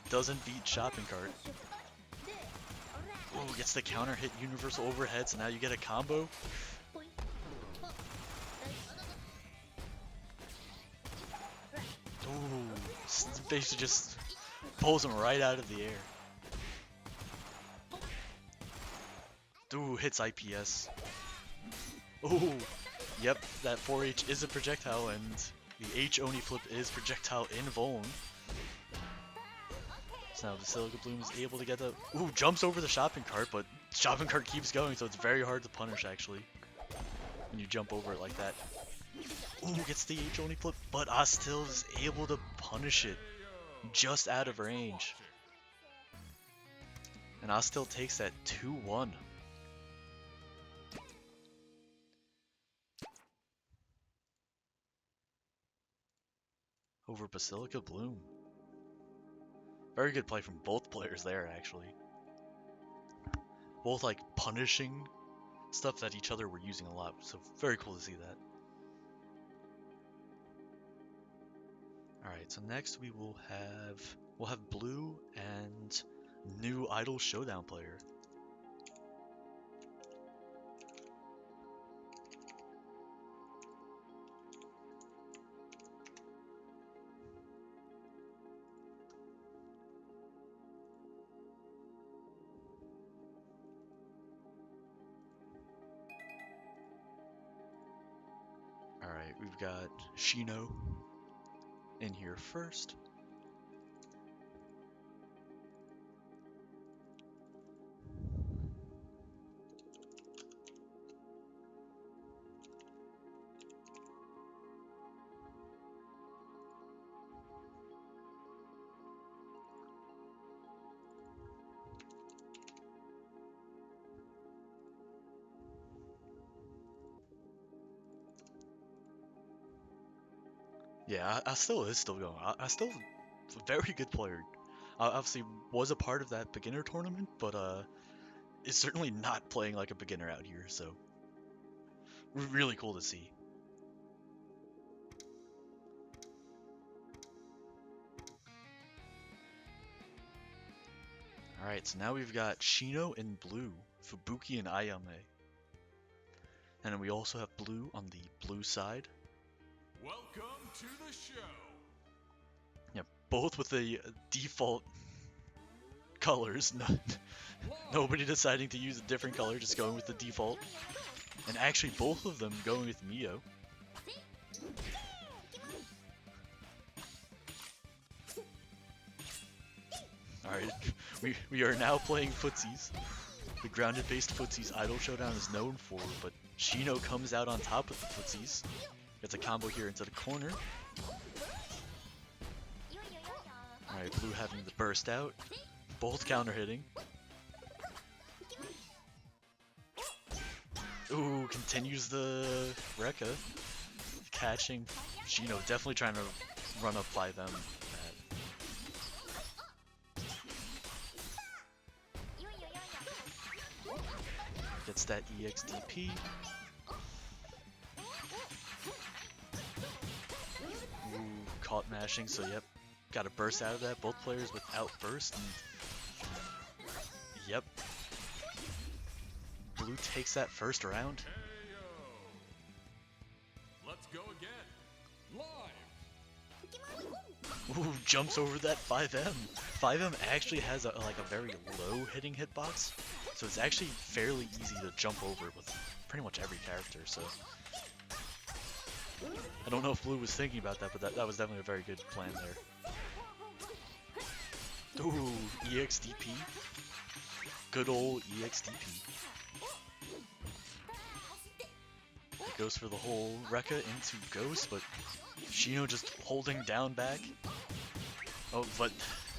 doesn't beat shopping cart. Oh, gets the counter hit universal overhead, so now you get a combo. Ooh, basically just pulls him right out of the air. Ooh, hits IPS. Ooh, yep, that 4H is a projectile, and the H Oni flip is projectile in Vuln. So now Basilica Bloom is able to get the... Ooh, jumps over the shopping cart, but shopping cart keeps going, so it's very hard to punish, actually, when you jump over it like that. Ooh, gets the H Oni flip, but Astil is able to punish it just out of range. And Astil takes that 2-1. Over Basilica Bloom. Very good play from both players there, actually. Both like punishing stuff that each other were using a lot, so very cool to see that. Alright, so next we'll have blue and new Idol Showdown player. Alright, we've got Shino in here first. Yeah, I still is still going. I still a very good player. I obviously was a part of that beginner tournament, but is certainly not playing like a beginner out here. So really cool to see. All right, so now we've got Shino in blue, Fubuki and Ayame, and then we also have blue on the blue side. Welcome to the show. Yeah, both with the default colors. Nobody deciding to use a different color, just going with the default. And actually, both of them going with Mio. Alright, we are now playing footsies. The grounded-based footsies Idol Showdown is known for, but Shino comes out on top with the footsies. Gets a combo here into the corner. Alright, blue having the burst out. Both counter hitting. Ooh, continues the Rekka. Catching Shino, definitely trying to run up by them. Gets that EXDP. Ooh, caught mashing, so yep. Got a burst out of that. Both players without burst. And yep. Blue takes that first round. Let's go again. Live. Ooh, jumps over that 5M. 5M actually has a very low hitting hitbox, so it's actually fairly easy to jump over with pretty much every character. So I don't know if Blue was thinking about that, but that was definitely a very good plan there. Ooh, EXDP. Good old EXDP. Goes for the whole Rekka into Ghost, but Shino just holding down back. Oh, but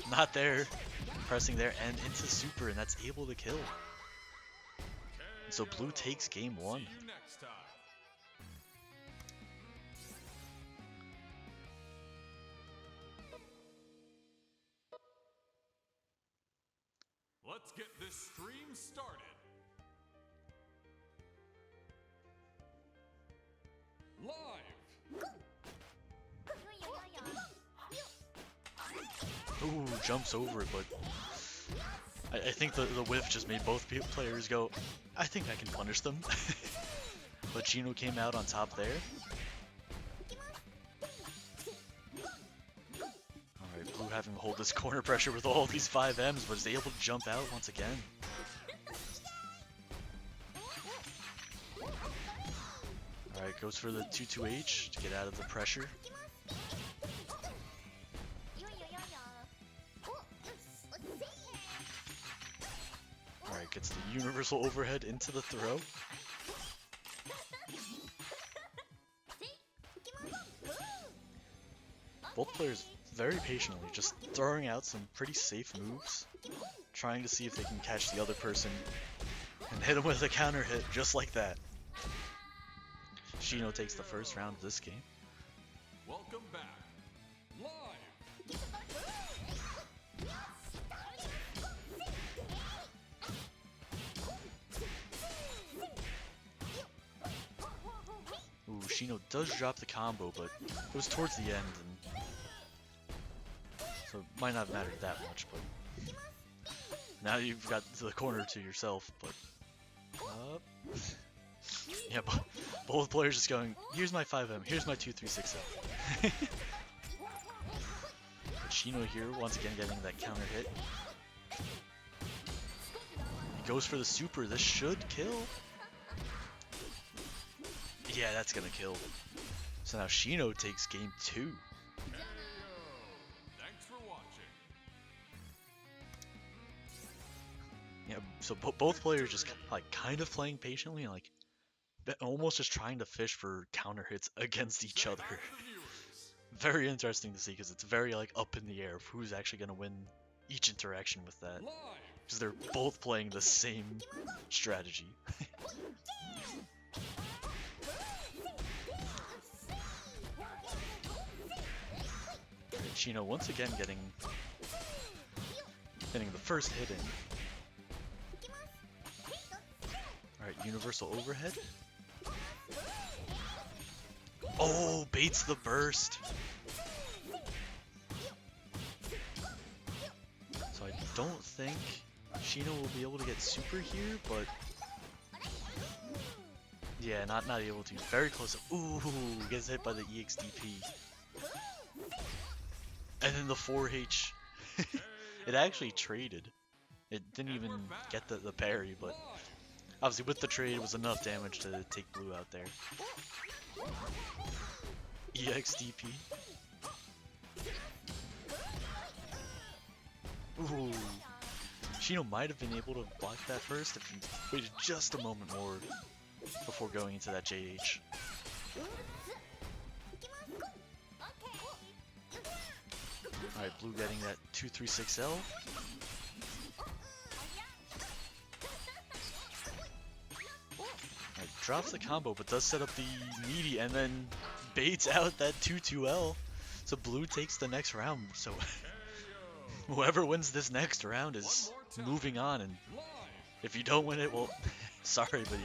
not there. Pressing there and into Super, and that's able to kill. And so Blue takes game one. See you next time. Let's get this stream started. Live. Ooh, jumps over it, but I think the whiff just made both players go, I think I can punish them. But Shino came out on top there. Alright, Blue having to hold this corner pressure with all these 5Ms, but is able to jump out once again. Alright, goes for the 2-2H to get out of the pressure. Alright, gets the universal overhead into the throw. Both players very patiently just throwing out some pretty safe moves, trying to see if they can catch the other person and hit him with a counter hit just like that. Shino takes the first round of this game. Welcome back. Live. Ooh, Shino does drop the combo, but it was towards the end, and so it might not have mattered that much, but now you've got the corner to yourself, but... Yeah, both players just going, here's my 5M, here's my 2-3-6L. But Shino here, once again getting that counter hit. He goes for the super, this should kill. Yeah, that's gonna kill. So now Shino takes game 2. Thanks for watching. Yeah, so both players just like kind of playing patiently, like almost just trying to fish for counter hits against each other. Very interesting to see because it's very like up in the air of who's actually gonna win each interaction with that, because they're both playing the same strategy. Shino once again getting the first hit in. Alright, universal overhead. Oh, baits the burst. So I don't think Shino will be able to get super here, but yeah, not able to. Very close. Ooh, gets hit by the EXDP. And then the 4H. It actually traded. It didn't even get the parry, but obviously with the trade it was enough damage to take blue out there. EXDP. Ooh. Shino might have been able to block that first if he waited just a moment more before going into that JH. Alright, blue getting that 2-3-6L. Alright, drops the combo, but does set up the meaty and then baits out that 2-2L. So blue takes the next round. So whoever wins this next round is moving on, and if you don't win it, well, sorry, but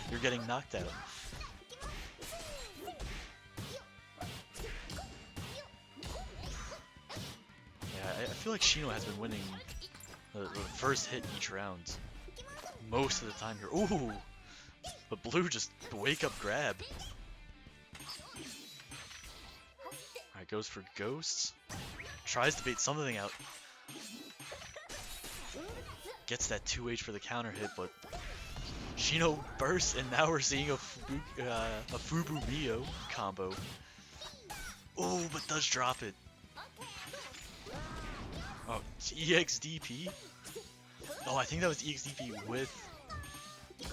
you're getting knocked out. I feel like Shino has been winning the first hit each round most of the time here. Ooh! But blue just wake up grab. Alright, goes for ghosts. Tries to bait something out. Gets that 2H for the counter hit, but Shino bursts, and now we're seeing a Fubu Mio combo. Oh, but does drop it. Oh, EXDP? Oh, I think that was EXDP with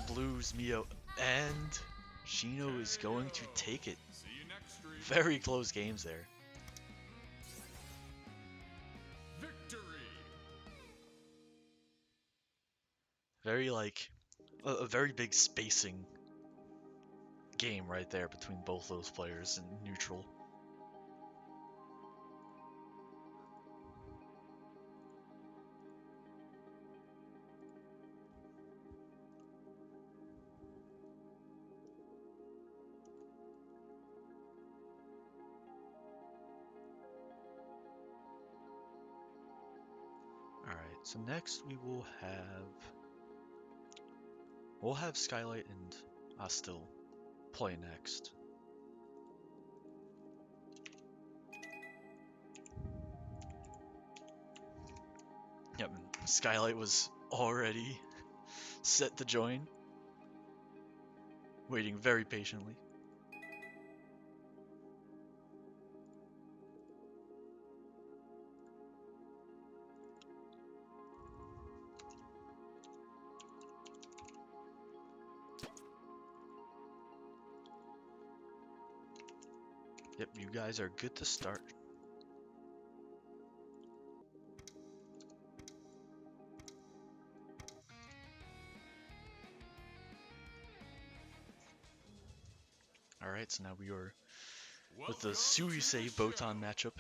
Blue's Mio, and Shino is going to take it. Very close games there. Victory. Very like a very big spacing game right there between both those players in neutral. Alright, so next we'll have Skylight and Astil play next. Yep, Skylight was already set to join, waiting very patiently. Yep, you guys are good to start. Alright, so now we are with the Suisei Botan matchup.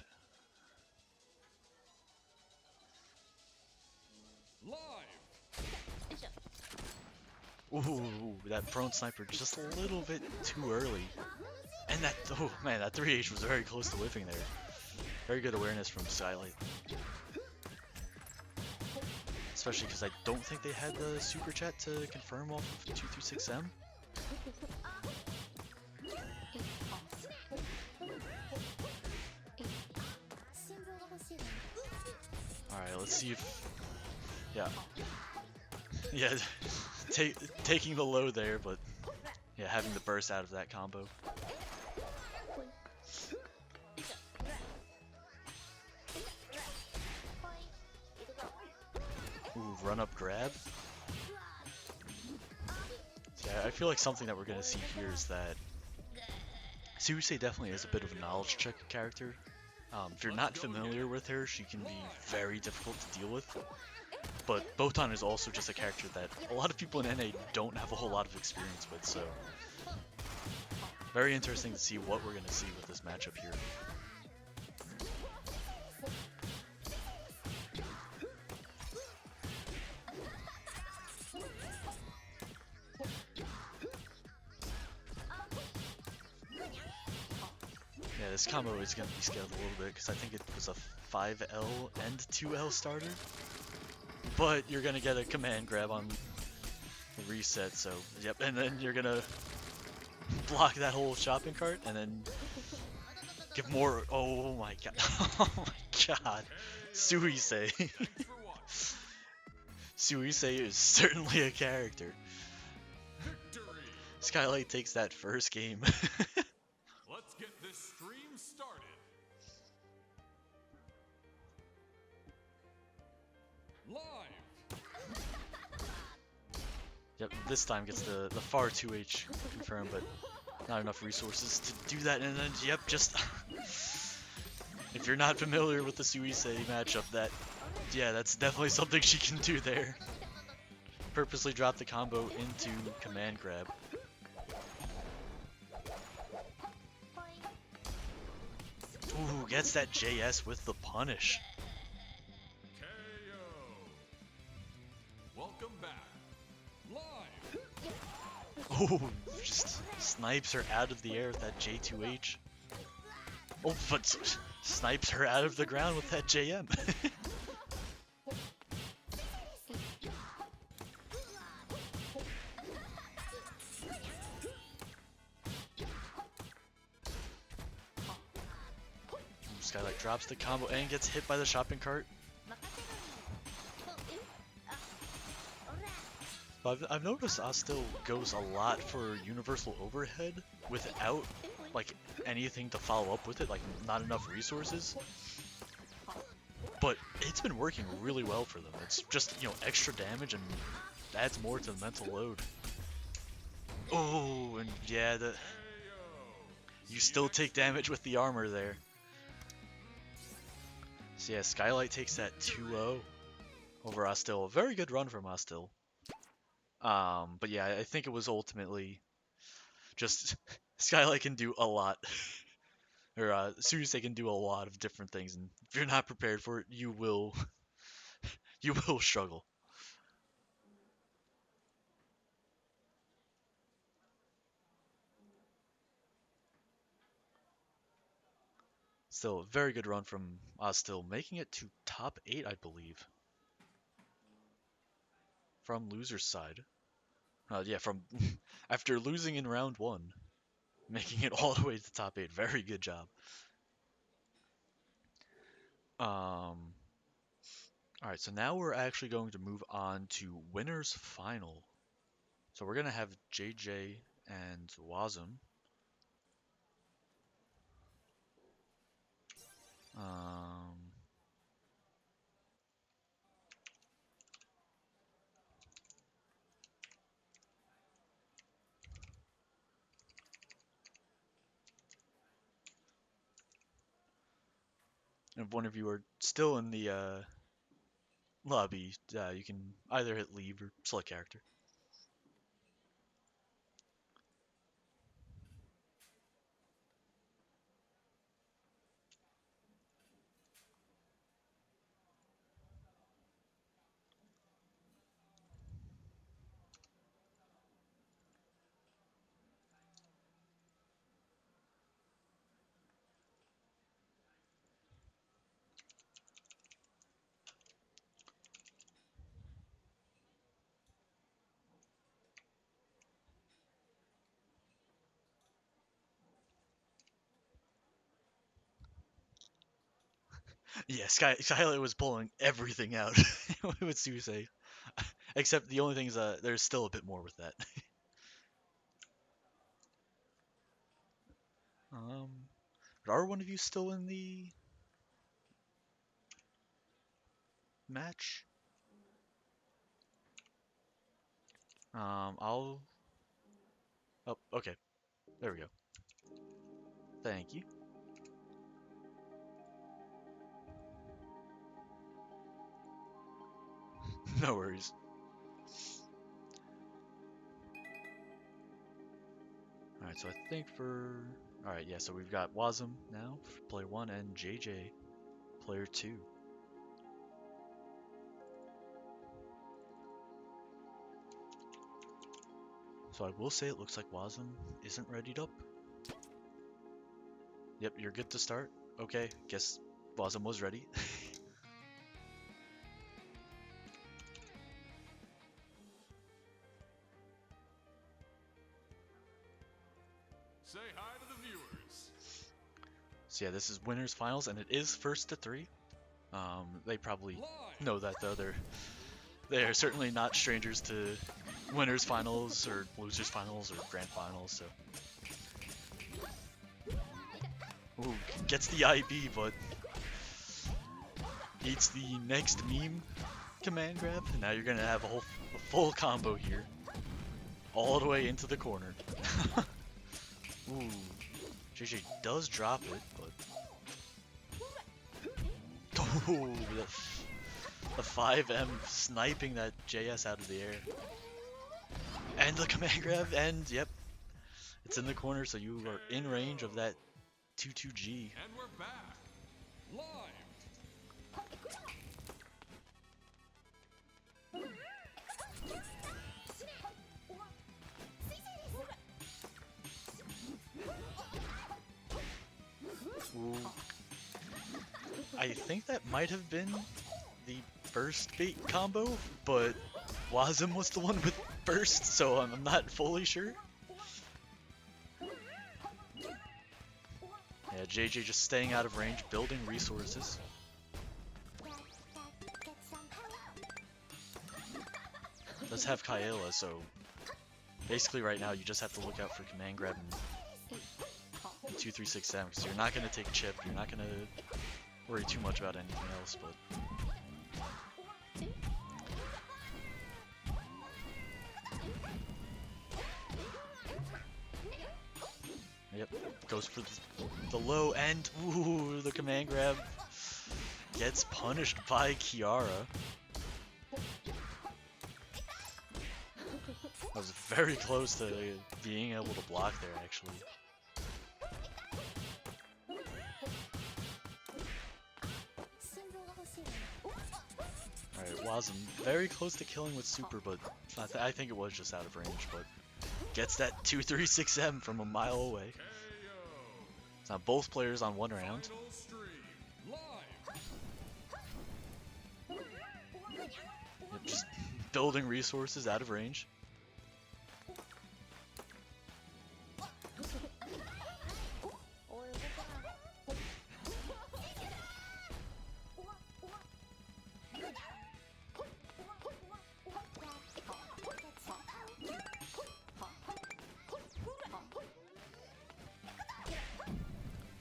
Ooh, that prone sniper just a little bit too early. And that, oh man, that 3H was very close to whiffing there. Very good awareness from Skylight. especially because I don't think they had the super chat to confirm off of 226M. Alright, let's see if... Yeah. Yeah, taking the low there, but yeah, having the burst out of that combo. Ooh, run up grab. Yeah, I feel like something that we're gonna see here is that Suisei definitely is a bit of a knowledge check character. If you're not familiar with her, she can be very difficult to deal with. But Botan is also just a character that a lot of people in NA don't have a whole lot of experience with, so very interesting to see what we're gonna see with this matchup here. Yeah, this combo is going to be scaled a little bit because I think it was a 5L and 2L starter. But you're going to get a command grab on the reset, so yep, and then you're going to block that whole shopping cart and then give more. Oh my god. Oh my god. Suisei. Suisei is certainly a character. Skylight takes that first game. Let's get this stream started. Live. Yep, this time gets the far 2H confirmed, but not enough resources to do that, and then, yep, just... If you're not familiar with the Suisei matchup, that's definitely something she can do there. Purposely drop the combo into command grab. Ooh, gets that JS with the punish. KO. Welcome back. Live. Ooh, just snipes her out of the air with that J2H. Oh, but snipes her out of the ground with that JM. Skylight drops the combo and gets hit by the shopping cart. I've noticed Astil goes a lot for universal overhead without like anything to follow up with it, like not enough resources. But it's been working really well for them. It's just, you know, extra damage and adds more to the mental load. Oh, and yeah, you still take damage with the armor there. So yeah, Skylight takes that 2-0 over Astil. A very good run from Astil. But yeah, I think it was ultimately just Skylight can do a lot. Or Suisei can do a lot of different things, and if you're not prepared for it, you will struggle. Still, a very good run from Astil, making it to top 8, I believe. From loser's side. Yeah, from after losing in round 1, making it all the way to top 8. Very good job. Alright, so now we're actually going to move on to winners final. So we're going to have JJ and Wazum. And if one of you are still in the lobby, you can either hit leave or select character. Yeah, Skylight was pulling everything out with Suisei. Except the only thing is there's still a bit more with that. But are one of you still in the match? I'll. Oh, okay. There we go. Thank you. No worries. Alright, so I think for... Alright, yeah, so we've got Wasm now, player 1, and JJ, player 2. So I will say it looks like Wasm isn't readied up. Yep, you're good to start. Okay, guess Wasm was ready. Say hi to the viewers. So yeah, this is winners finals, and it is first to 3. They probably know that though. They're certainly not strangers to winners finals or losers finals or grand finals. So, ooh, gets the IB, but eats the next meme command grab. And now you're gonna have a full combo here, all the way into the corner. Ooh, JJ does drop it, but oh, the 5M sniping that JS out of the air. And the command grab, and yep, it's in the corner, so you are in range of that 2-2G. And we're back. Live. Ooh. I think that might have been the burst bait combo, but Wasm was the one with burst, so I'm not fully sure. Yeah, JJ just staying out of range, building resources. Does have Kaela, so basically right now you just have to look out for command grab and 2-3-6-7, because you're not going to take chip, you're not going to worry too much about anything else, but... Yep, goes for the low end. Ooh, the command grab gets punished by Kiara. I was very close to being able to block there, actually. Alright, Wasm very close to killing with super, but I think it was just out of range, but gets that 2-3-6-M from a mile away. It's now both players on one round. Yep, just building resources out of range.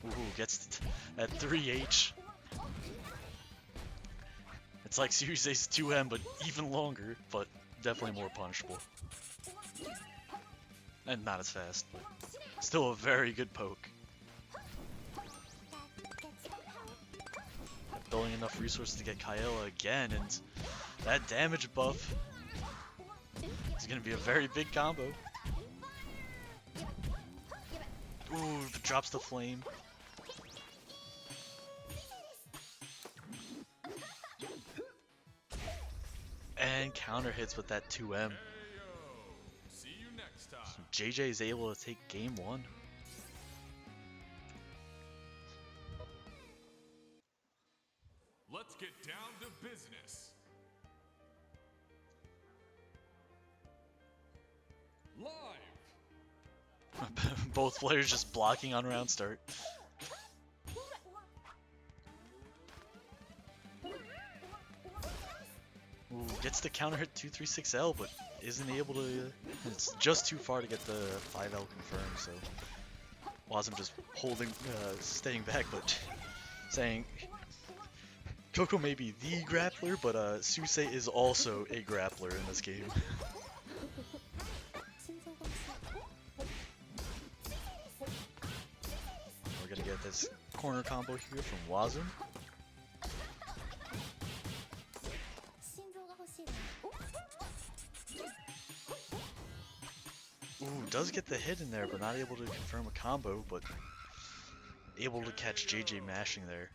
Ooh, gets at 3H. It's like Series A's 2M, but even longer, but definitely more punishable. And not as fast, but still a very good poke. Building enough resources to get Kaela again, and that damage buff is going to be a very big combo. Ooh, drops the flame. And counter hits with that 2M. See you next time. So JJ is able to take game 1. Let's get down to business. Live. Both players just blocking on round start. gets the counter hit 236L, but isn't able to. It's just too far to get the 5L confirmed. So Wasm just holding, staying back, but saying Coco may be the grappler, but Susei is also a grappler in this game. We're gonna get this corner combo here from Wasm. Ooh, does get the hit in there, but not able to confirm a combo, but able to catch JJ mashing there.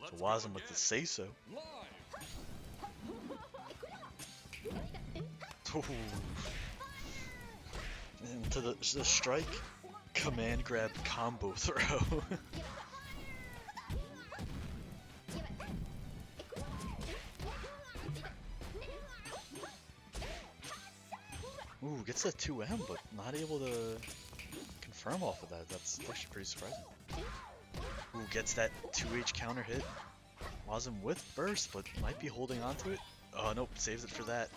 So Wasm with the say-so. Ooh. Into the strike, command grab combo throw. Ooh, gets that 2M, but not able to confirm off of that. That's actually pretty surprising. Ooh, gets that 2H counter hit. Wasm with burst, but might be holding on to it. Oh, nope, saves it for that.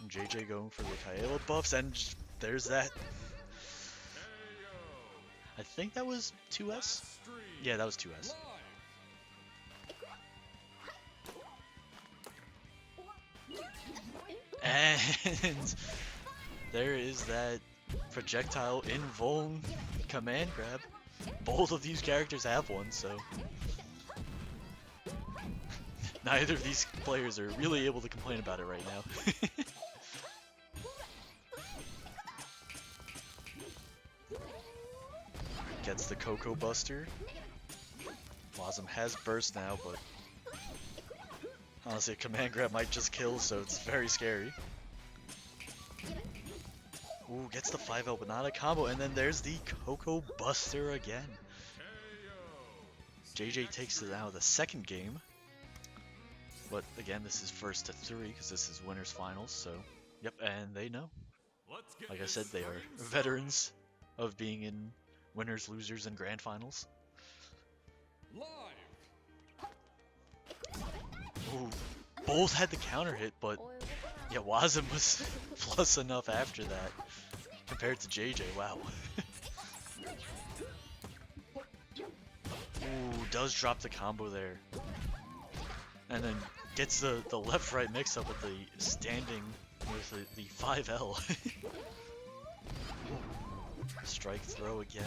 And JJ going for the Kaela buffs, and there's that. I think that was 2S? Yeah, that was 2S. And there is that projectile invuln command grab. Both of these characters have one, so neither of these players are really able to complain about it right now. Gets the Coco Buster. Wasm has burst now, but honestly, a command grab might just kill, so it's very scary. Ooh, gets the 5L, but not a combo, and then there's the Coco Buster again. JJ takes it out of the second game. But again, this is first to 3, because this is winners finals, so yep, and they know. Like I said, they are veterans of being in winners, losers, and grand finals. Ooh, both had the counter hit, but yeah, Wasm was plus enough after that compared to JJ. Wow. Ooh, does drop the combo there, and then gets the left-right mix-up with the standing with the 5L. Strike throw again.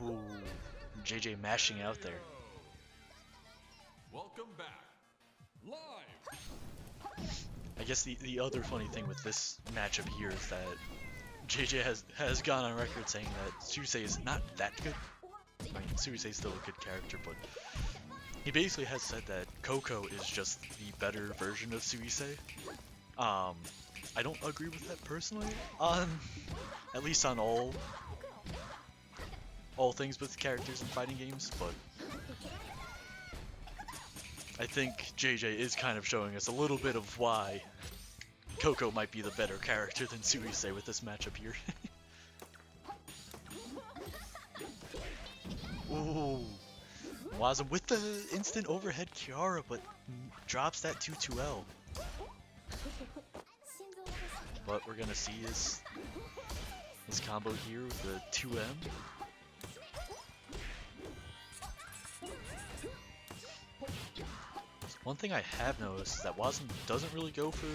Ooh, JJ mashing out there. Welcome back. Live. I guess the other funny thing with this matchup here is that JJ has gone on record saying that Susei is not that good. I mean, Susei is still a good character, but he basically has said that Coco is just the better version of Susei. I don't agree with that personally, at least on all things with characters in fighting games, but I think JJ is kind of showing us a little bit of why Coco might be the better character than Susei with this matchup here. Ooh, Wasm with the instant overhead Kiara, but drops that 2-2L. But we're gonna see this combo here with the 2M. One thing I have noticed is that Wasm doesn't really go for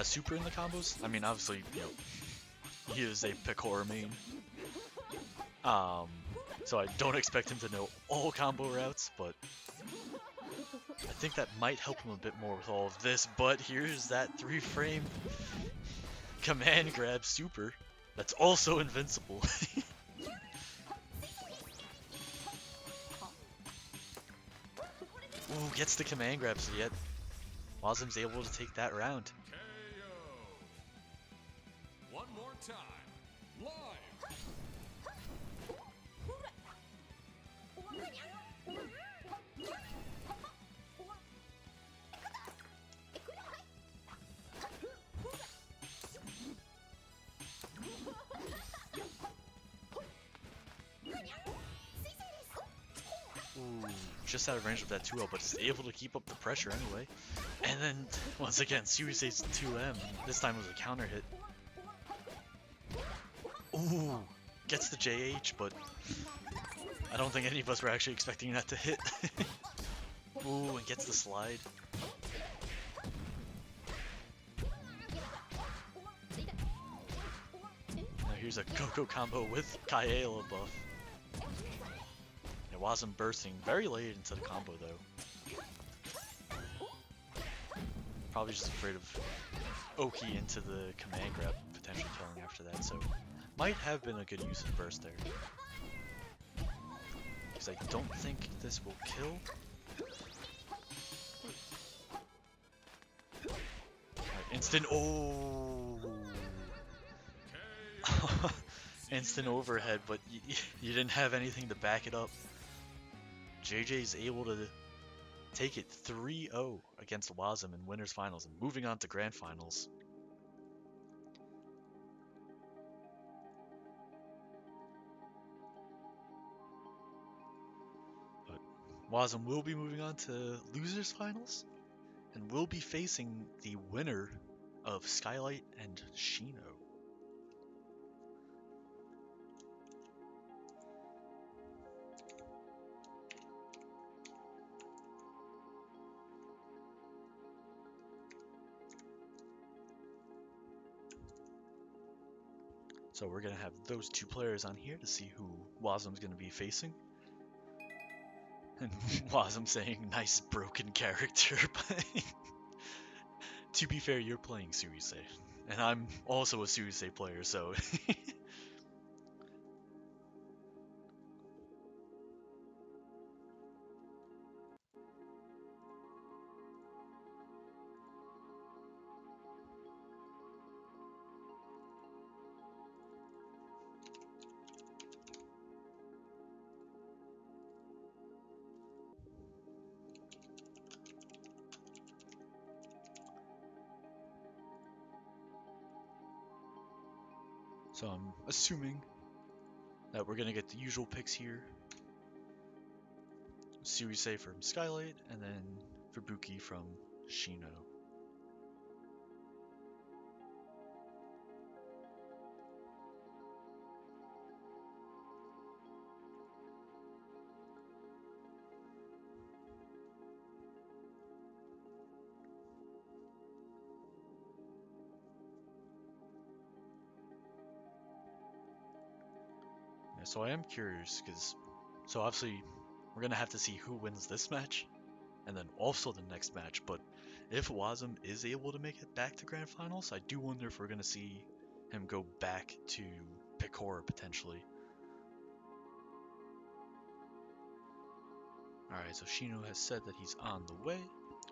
super in the combos. I mean, obviously, you know, he is a Picora main. So I don't expect him to know all combo routes, but I think that might help him a bit more with all of this. But here's that 3-frame command grab super that's also invincible. Ooh, gets the command grab, so yet Wasm's able to take that round. KO. One more time. Live. just out of range of that 2L, but is able to keep up the pressure anyway. And then, once again, Suisei's 2M. This time it was a counter hit. Ooh, gets the JH, but I don't think any of us were actually expecting that to hit. Ooh, and gets the slide. Now here's a Coco combo with Kaela buff. It wasn't bursting very late into the combo though. Probably just afraid of Oki into the command grab potentially killing after that, so might have been a good use of burst there. Because I don't think this will kill. Right, instant, oh! Instant overhead, but you didn't have anything to back it up. JJ's able to take it 3-0 against Wasm in winners finals and moving on to grand finals. But Wasm will be moving on to losers finals and will be facing the winner of Skylight and Shino. So we're going to have those two players on here to see who Wasm's going to be facing. And Wasm saying, nice broken character. But to be fair, you're playing Suisei. And I'm also a Suisei player, so... So I'm assuming that we're going to get the usual picks here. Suisei from Skylight, and then Fubuki from Shino. So I am curious, because so obviously we're gonna have to see who wins this match, and then also the next match. But if Wasm is able to make it back to grand finals, I do wonder if we're gonna see him go back to Picora potentially. All right, so Shino has said that he's on the way,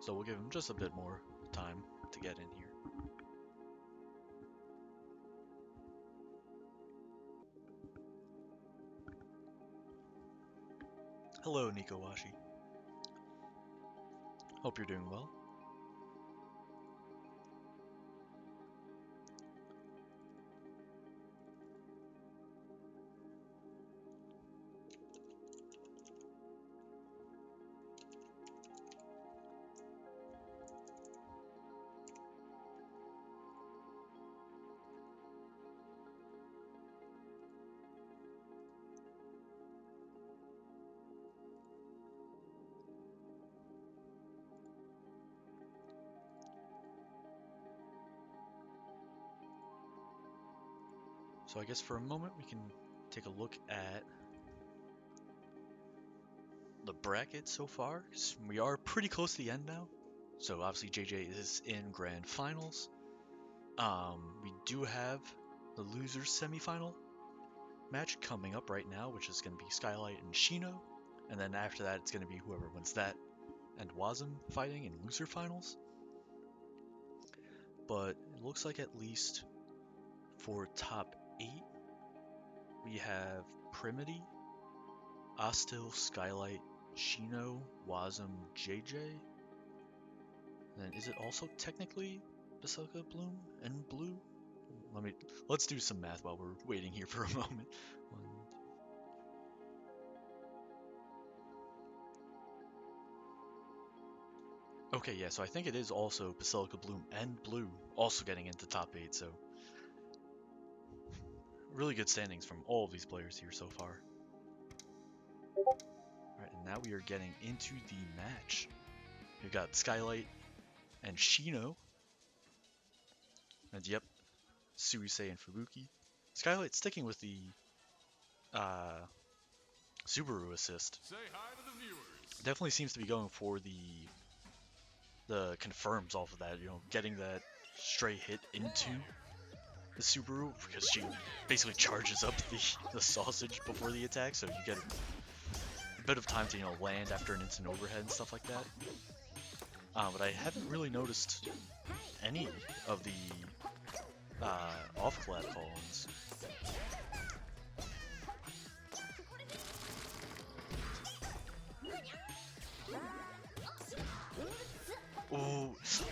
so we'll give him just a bit more time to get in here. Hello, Nikowashi. Hope you're doing well. So I guess for a moment we can take a look at the bracket so far. We are pretty close to the end now. So obviously JJ is in grand finals. We do have the losers semifinal match coming up right now, which is going to be Skylight and Shino. And then after that, it's going to be whoever wins that and Wasm fighting in loser finals. But it looks like at least for top 8, we have Primity, Astil, Skylight, Shino, Wasm, JJ. And then is it also technically Basilica Bloom and Blue? Let's do some math while we're waiting here for a moment. Okay, yeah, so I think it is also Basilica Bloom and Blue also getting into top 8, so really good standings from all of these players here so far. Alright, and now we are getting into the match. We've got Skylight and Shino. And yep, Suisei and Fubuki. Skylight sticking with the Subaru assist. Say hi to the viewers. Definitely seems to be going for the confirms off of that, you know, getting that stray hit into the Subaru because she basically charges up the sausage before the attack, so you get a bit of time to, you know, land after an instant overhead and stuff like that. But I haven't really noticed any of the off-clap call-ins.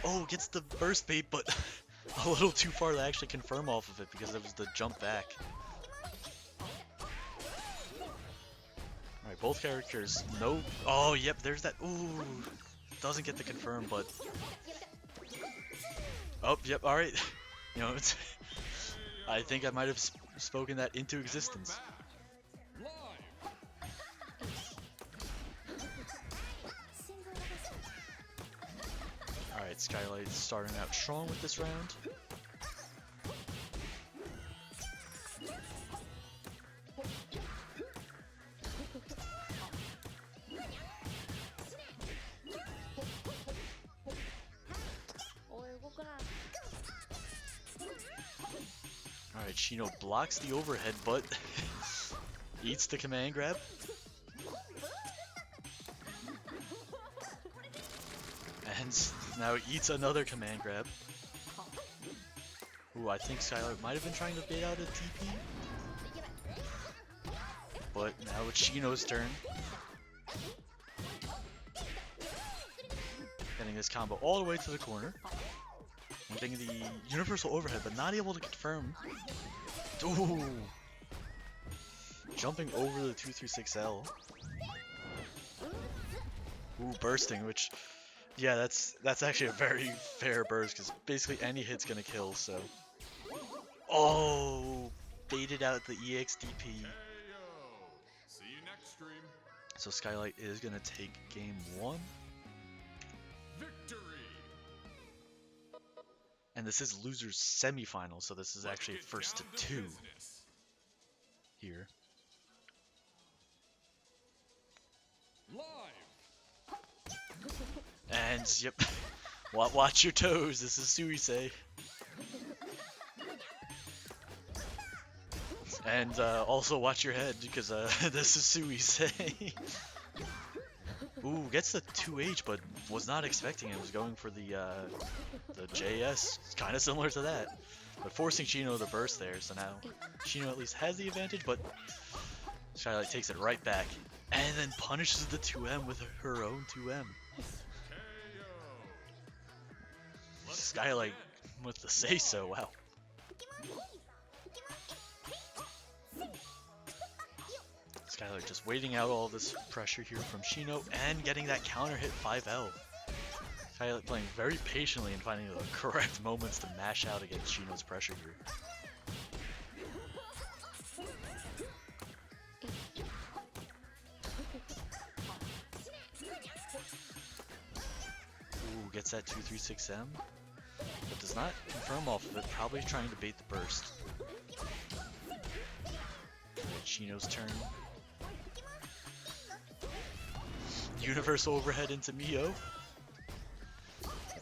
Oh, gets the burst bait, but a little too far to actually confirm off of it because it was the jump back. Alright, both characters, no. Oh, yep, there's that. Ooh, doesn't get the confirm, but. Oh, yep, alright. You know, it's. I think I might have spoken that into existence. Alright, Skylight starting out strong with this round. Alright, Shino blocks the overhead, but eats the command grab. And now eats another command grab. Ooh, I think Skylar might have been trying to bait out a TP. But now it's Shino's turn. Getting this combo all the way to the corner. And getting the universal overhead, but not able to confirm. Ooh! Jumping over the 236L. Ooh, bursting, which... Yeah, that's actually a very fair burst, because basically any hit's gonna kill, so... Oh! Baited out the EXDP. See you next stream. So Skylight is gonna take game 1. Victory. And this is losers semifinal, so this is actually first to 2 here. Live. And yep, watch your toes. This is Suisei. And also watch your head because this is Suisei. Ooh, gets the 2H, but was not expecting it. Was going for the JS. It's kind of similar to that, but forcing Shino to burst there. So now Shino at least has the advantage, but Skylight takes it right back and then punishes the 2M with her own 2M. Skylight with the say-so, wow. Skylight just waiting out all this pressure here from Shino and getting that counter hit 5L. Skylight playing very patiently and finding the correct moments to mash out against Shino's pressure here. Ooh, gets that 236M. But does not confirm off of it, probably trying to bait the burst. Shino's turn. Universal overhead into Mio.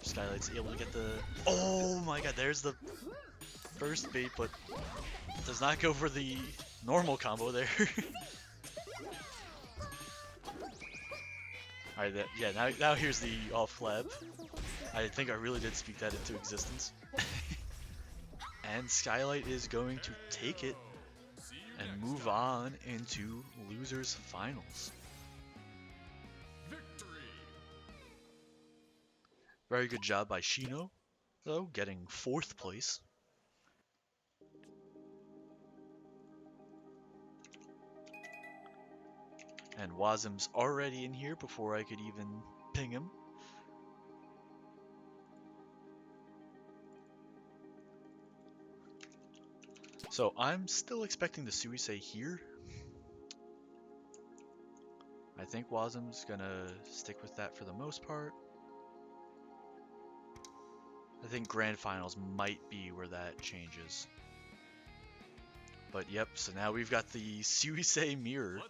Skylight's able to get the... Oh my god, there's the burst bait, but does not go for the normal combo there. Alright, yeah, now here's the off flab. I think I really did speak that into existence. And Skylight is going to take it and move on into losers finals. Victory. Very good job by Shino, though, getting 4th place. And Wazim's already in here before I could even ping him. So I'm still expecting the Suisei here. I think Wasm's gonna stick with that for the most part. I think Grand Finals might be where that changes. But yep, so now we've got the Suisei mirror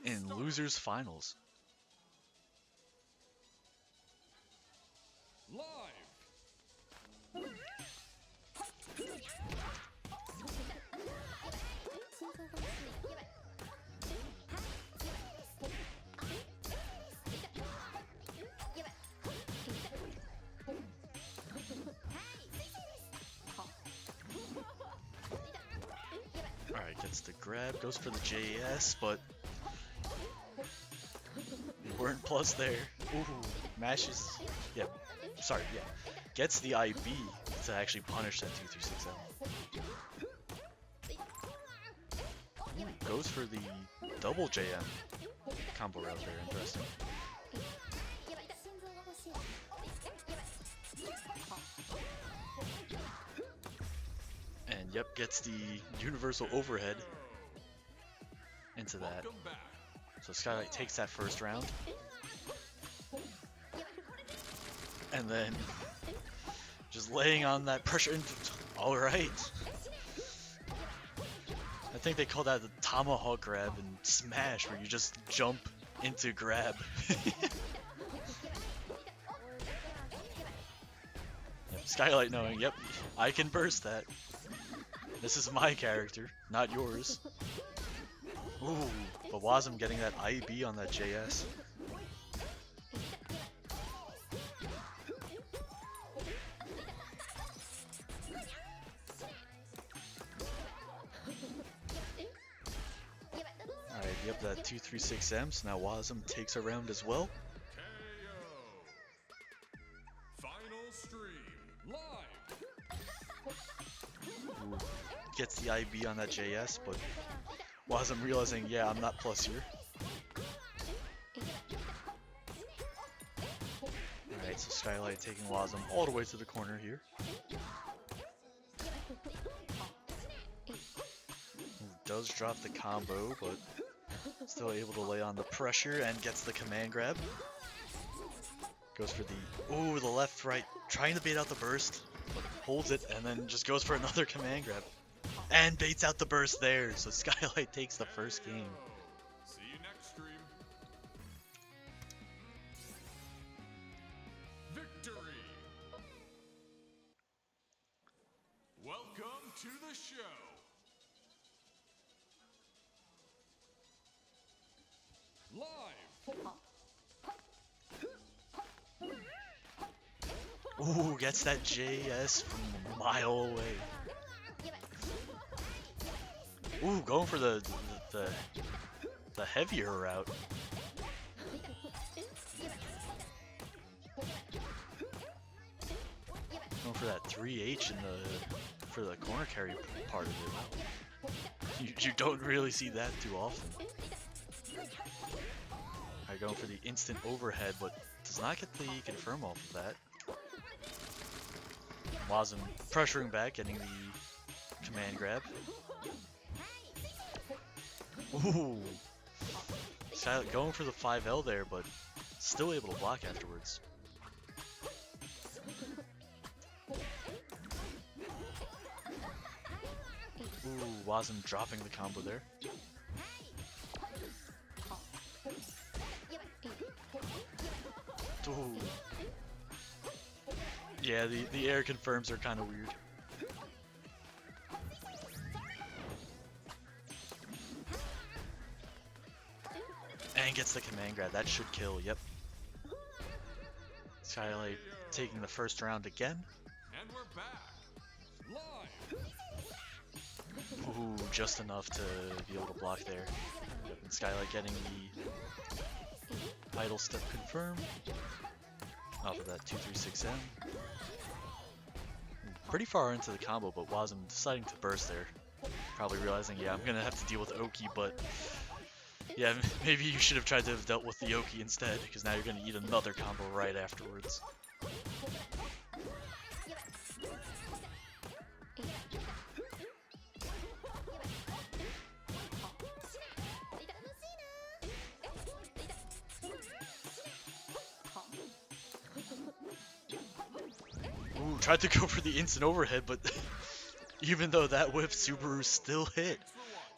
in Losers Finals. Live. Alright, gets the grab, goes for the JS, but they weren't plus there. Ooh, mashes. Yeah, sorry, yeah. Gets the IB to actually punish that 236L. Ooh, goes for the double JM combo route there, interesting. And yep, gets the universal overhead into that. So Skylight takes that first round. And then just laying on that pressure. Alright. I think they call that the tomahawk grab in Smash, where you just jump into grab. Yep, Skylight knowing, yep, I can burst that. This is my character, not yours. Ooh, but Wasm getting that IB on that JS. Alright, yep, that 236M, so now Wasm takes a round as well. Ooh, gets the IB on that JS, but Wasm realizing, yeah, I'm not plus here. Alright, so Skylight taking Wasm all the way to the corner here. Ooh, does drop the combo, but still able to lay on the pressure and gets the command grab. Goes for the, ooh, the left, right, trying to bait out the burst, but holds it and then just goes for another command grab. And baits out the burst there, so Skylight takes the first game. See you next stream. Victory. Welcome to the show. Live. Ooh, gets that JS from a mile away. Ooh, going for the heavier route. Going for that 3H in for the corner carry part of it. Wow. You don't really see that too often. Alright, going for the instant overhead, but does not get the confirm off of that. Wasm pressuring back, getting the command grab. Ooh. Skylight going for the 5L there, but still able to block afterwards. Ooh, Wasm dropping the combo there. Ooh. Yeah, the air confirms are kind of weird. And gets the command grab. That should kill, yep. Skylight taking the first round again. And we're back. Live. Ooh, just enough to be able to block there. Yep, and Skylight getting the idle step confirmed off of that 236M. Pretty far into the combo, but Wasm deciding to burst there. Probably realizing, yeah, I'm gonna have to deal with Oki, but yeah, maybe you should have tried to have dealt with the Oki instead, because now you're gonna eat another combo right afterwards. Ooh, tried to go for the instant overhead, but even though that whiff, Subaru still hit.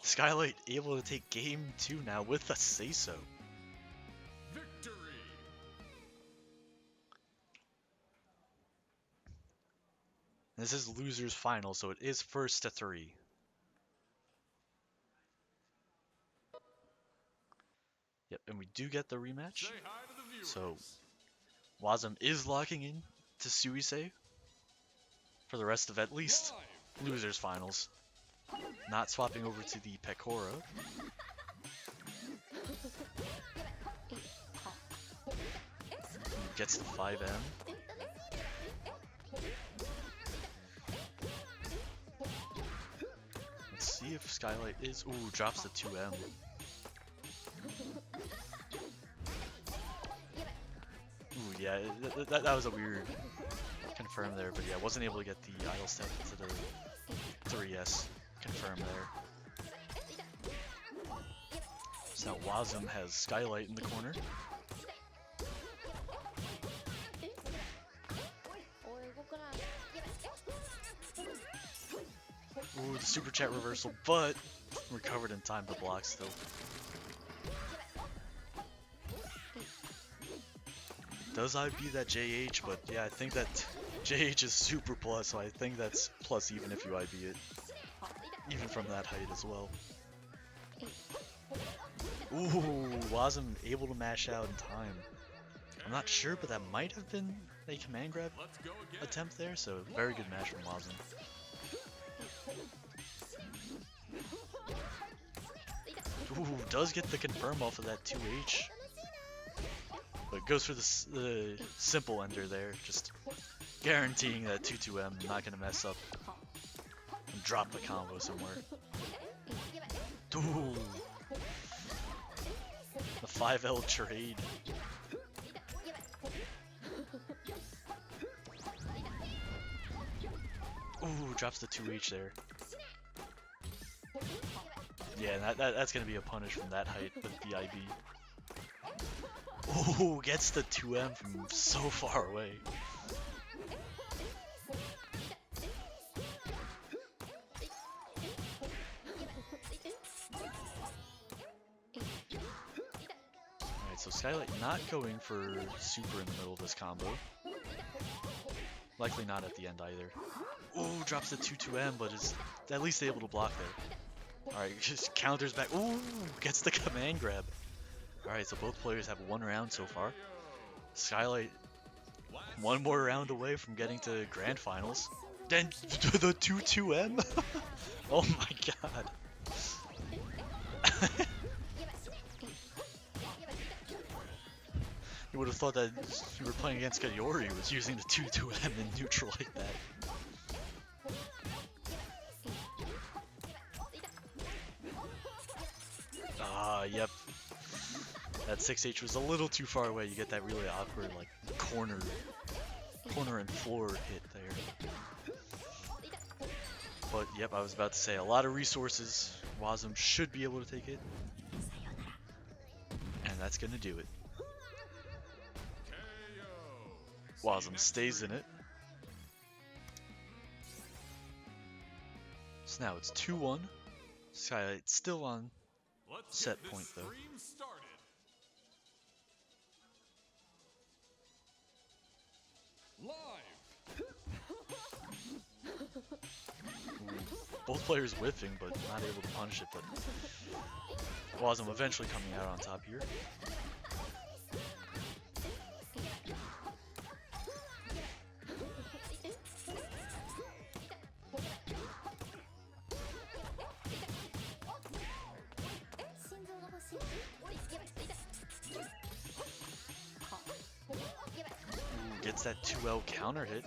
Skylight able to take game 2 now with a say-so. Victory. This is losers final, so it is first to 3. Yep, and we do get the rematch. Say hi to the viewers. So Wasm is locking in to Suisei for the rest of at least Live. losers finals. Not swapping over to the Pecora. Gets the 5M. Let's see if Skylight is... Ooh, drops the 2M. Ooh, yeah, that was a weird confirm there, but yeah, wasn't able to get the idle step to the 3S confirm there. So now Wasm has Skylight in the corner. Ooh, the super chat reversal, but recovered in time to block still. Does I beat that JH, but yeah, I think that JH is super plus, so I think that's plus even if you IB it. Even from that height as well. Ooh, Wasm able to mash out in time. I'm not sure, but that might have been a command grab attempt there, so very good match from Wasm. Ooh, does get the confirm off of that 2H. But goes for the simple ender there, just guaranteeing that 2-2M not gonna mess up and drop the combo somewhere. Ooh, the 5L trade. Ooh, drops the 2H there. Yeah, that's gonna be a punish from that height with the IB. Ooh, gets the 2M from so far away. Alright, so Skylight not going for super in the middle of this combo. Likely not at the end either. Ooh, drops the 2-2M, but is at least able to block there. Alright, just counters back. Ooh, gets the command grab. Alright, so both players have 1 round so far. Skylight 1 more round away from getting to grand finals. Then the 2-2M? Oh my god. You would have thought that you were playing against Kayori was using the 2-2M in neutral like that. Ah, yep. That 6H was a little too far away. You get that really awkward, like, corner and floor hit there. But, yep, I was about to say, a lot of resources. Wasm should be able to take it. And that's gonna do it. Wasm stays in it. So now it's 2-1. Skylight still on set point though. Both players whiffing, but not able to punish it, but Wasm eventually coming out on top here. Ooh, gets that 2L counter hit.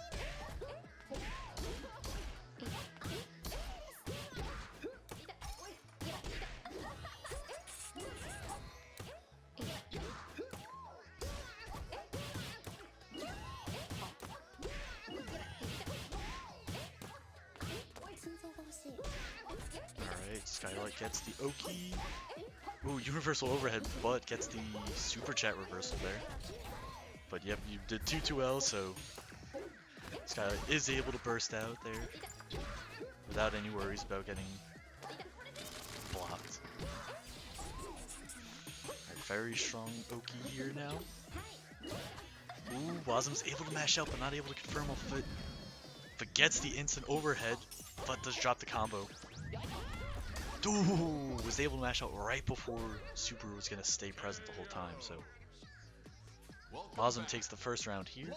Alright, Skylight gets the Oki. Ooh, universal overhead, but gets the super chat reversal there. But yep, you did 2-2L, so Skylight is able to burst out there without any worries about getting blocked. Alright, very strong Oki here now. Ooh, Wasm's able to mash out but not able to confirm off of it. But gets the instant overhead, but does drop the combo. Ooh, was able to mash out right before Subaru was going to stay present the whole time, so Wasm takes the first round here.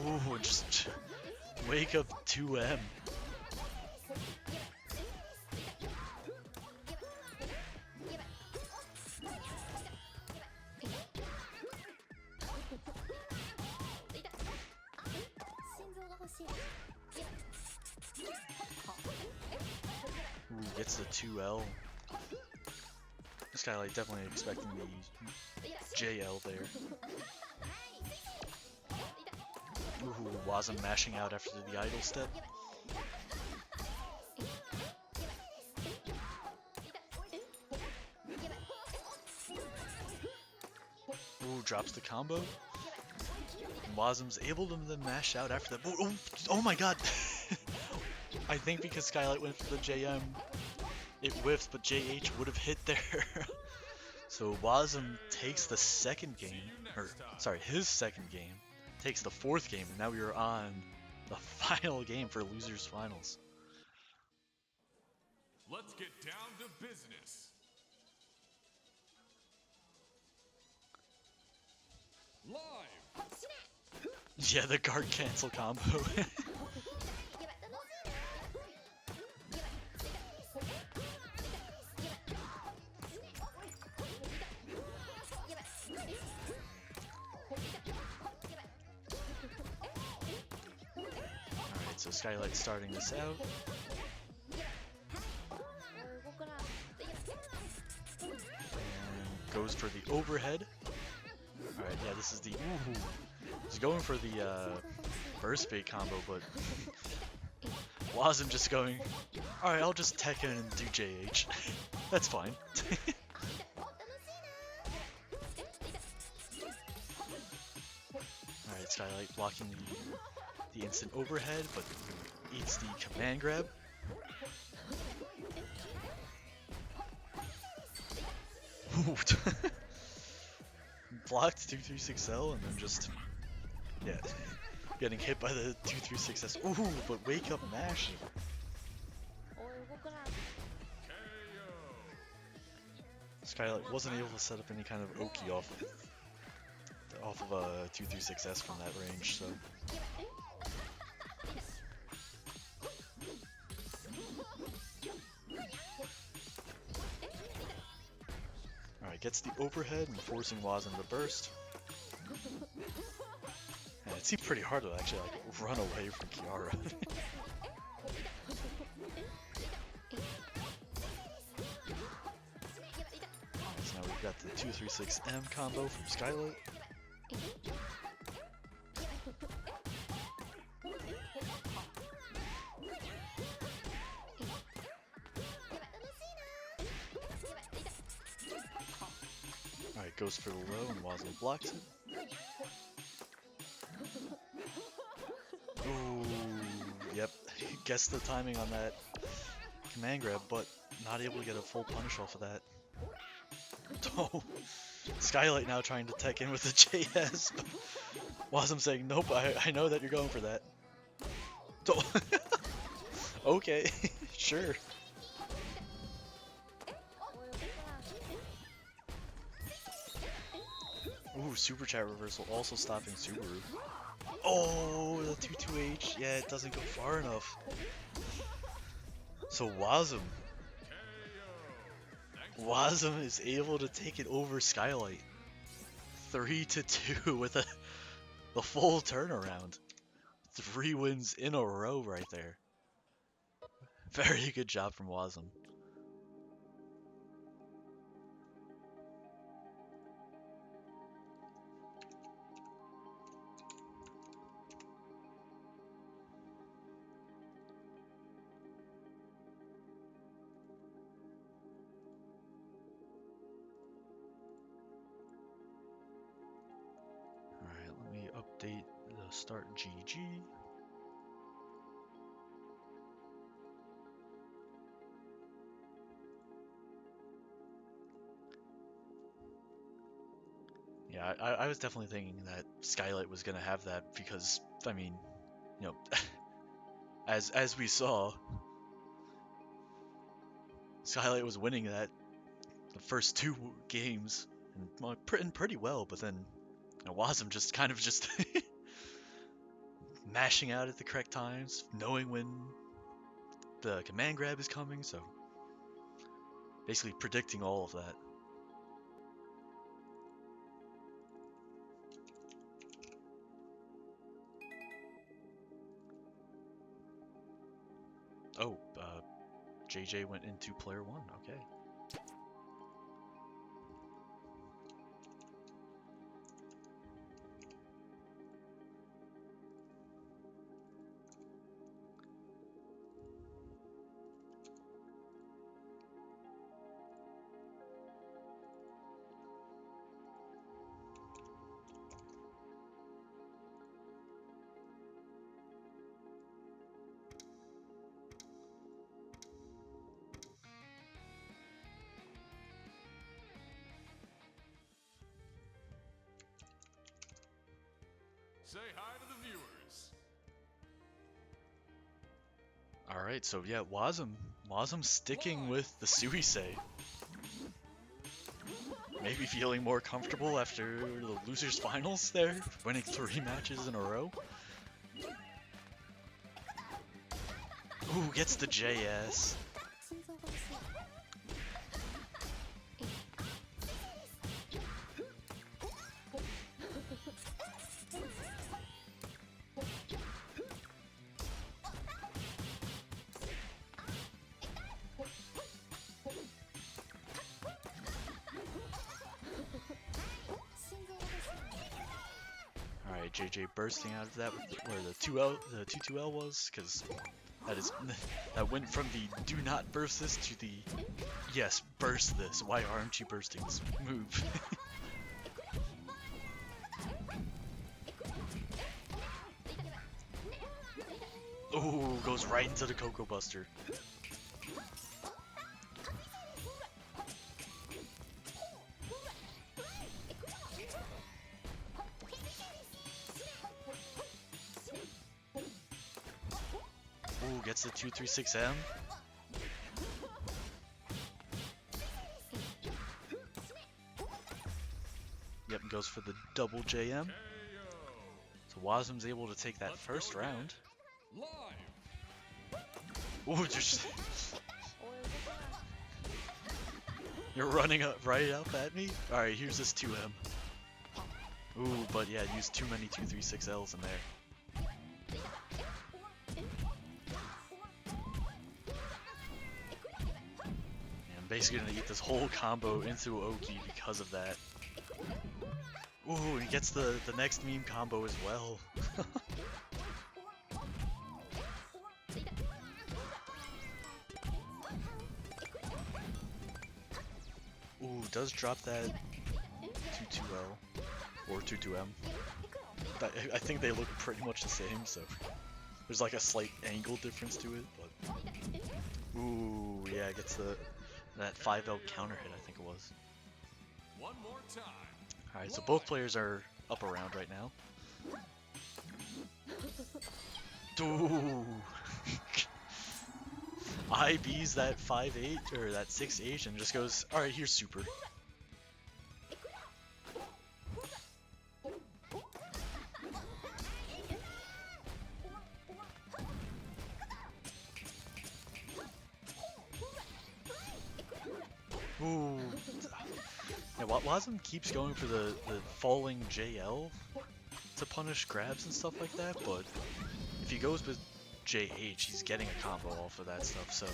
Ooh, just wake up 2M. Ooh, gets the 2L. This guy like definitely expecting the JL there. Ooh, Wasm mashing out after the idle step. Ooh, drops the combo. And Wasm's able to then mash out after that. Oh my god! I think because Skylight went for the JM, it whiffed, but JH would have hit there. So Wasm takes the second game, or sorry, his second game, takes the fourth game, and now we are on the final game for losers finals. Let's get down to business. Live. Yeah, the guard cancel combo. Alright, so Skylight starting this out. And goes for the overhead. Alright, yeah, this is the... Ooh, he's going for the burst bait combo, but Wasm just going, alright, I'll just tech in and do JH. That's fine. Alright, Skylight blocking the instant overhead, but eats the command grab. Ooh. Blocked 236L and then just, yeah, getting hit by the 236S. Ooh, but wake up mash. Skylight wasn't able to set up any kind of Oki off of a 236S from that range, so. Alright, gets the overhead and forcing Wasm to burst. And it seemed pretty hard to actually like run away from Kiara. So now we've got the 236M combo from Skylight. Alright, goes for the low and Wasm blocks it. Ooh, yep, guessed the timing on that command grab, but not able to get a full punish off of that. Oh, Skylight now trying to tech in with the JS. Wasm saying, nope, I know that you're going for that. Oh. Okay, sure. Ooh, super chat reversal also stopping Subaru. Oh, the 2-2H. Yeah, it doesn't go far enough. So Wasm is able to take it over Skylight. 3-2 with the full turnaround. 3 wins in a row right there. Very good job from Wasm. Start GG. Yeah, I was definitely thinking that Skylight was gonna have that because, I mean, you know, as we saw, Skylight was winning that the first two games and well, pretty well, but then Wasm just kind of just mashing out at the correct times, knowing when the command grab is coming, so basically predicting all of that. Oh, JJ went into player one, okay. Say hi to the viewers. Alright, so yeah, Wasm sticking with the Suisei. Maybe feeling more comfortable after the losers finals there, winning 3 matches in a row. Ooh, gets the JS. Alright, JJ bursting out of that where the 2L, the 2-2L was, because that went from the do not burst this to the yes, burst this. Why aren't you bursting this move? Oh, goes right into the Coco Buster. Ooh, gets the 236M. Yep, goes for the double JM. So Wasm's able to take that first round. Ooh, just you're running up right up at me? Alright, here's this 2M. Ooh, but yeah, used too many 236Ls in there. I'm basically gonna eat this whole combo into Oki because of that. Ooh, he gets the next meme combo as well. Ooh, does drop that 2-2L or 2-2M. I think they look pretty much the same, so there's like a slight angle difference to it, but ooh, yeah, it gets that 5L counter hit, I think it was. One more time. Alright, so both players are up around right now. Ooh. IB's that 5-8 or that 6-8 and just goes, alright, here's super. Ooh. Yeah, Wasm keeps going for the falling JL to punish grabs and stuff like that, but if he goes with JH, he's getting a combo off of that stuff, so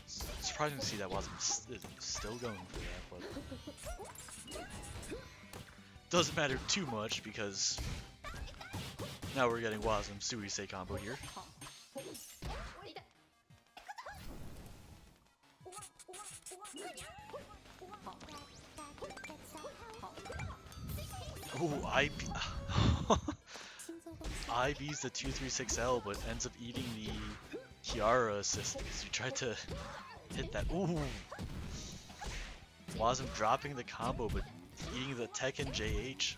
it's surprising to see that Wasm is still going for that, but doesn't matter too much because now we're getting Wasm Suisei combo here. Ooh, IBs the 236L, but ends up eating the Kiara assist because you tried to hit that. Ooh! Wasm dropping the combo, but eating the Tekken JH.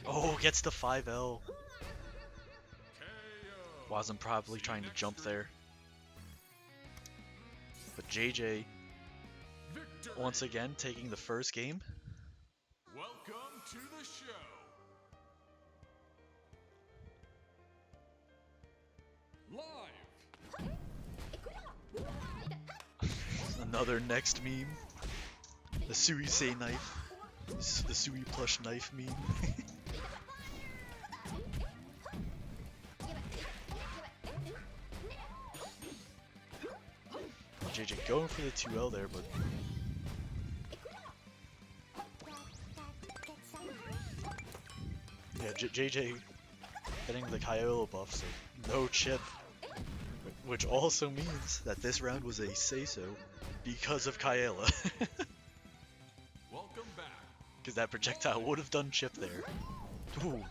Oh, gets the 5L. Wasm probably trying to jump there. But JJ, once again, taking the first game. Welcome to the show. Live. Another next meme. The Suisei knife. The Sui plush knife meme. JJ going for the 2L there, but yeah, JJ getting the Kyoto buff, so no chip, which also means that this round was a say-so because of Kyela. Welcome back. Because that projectile would have done chip there. Ooh.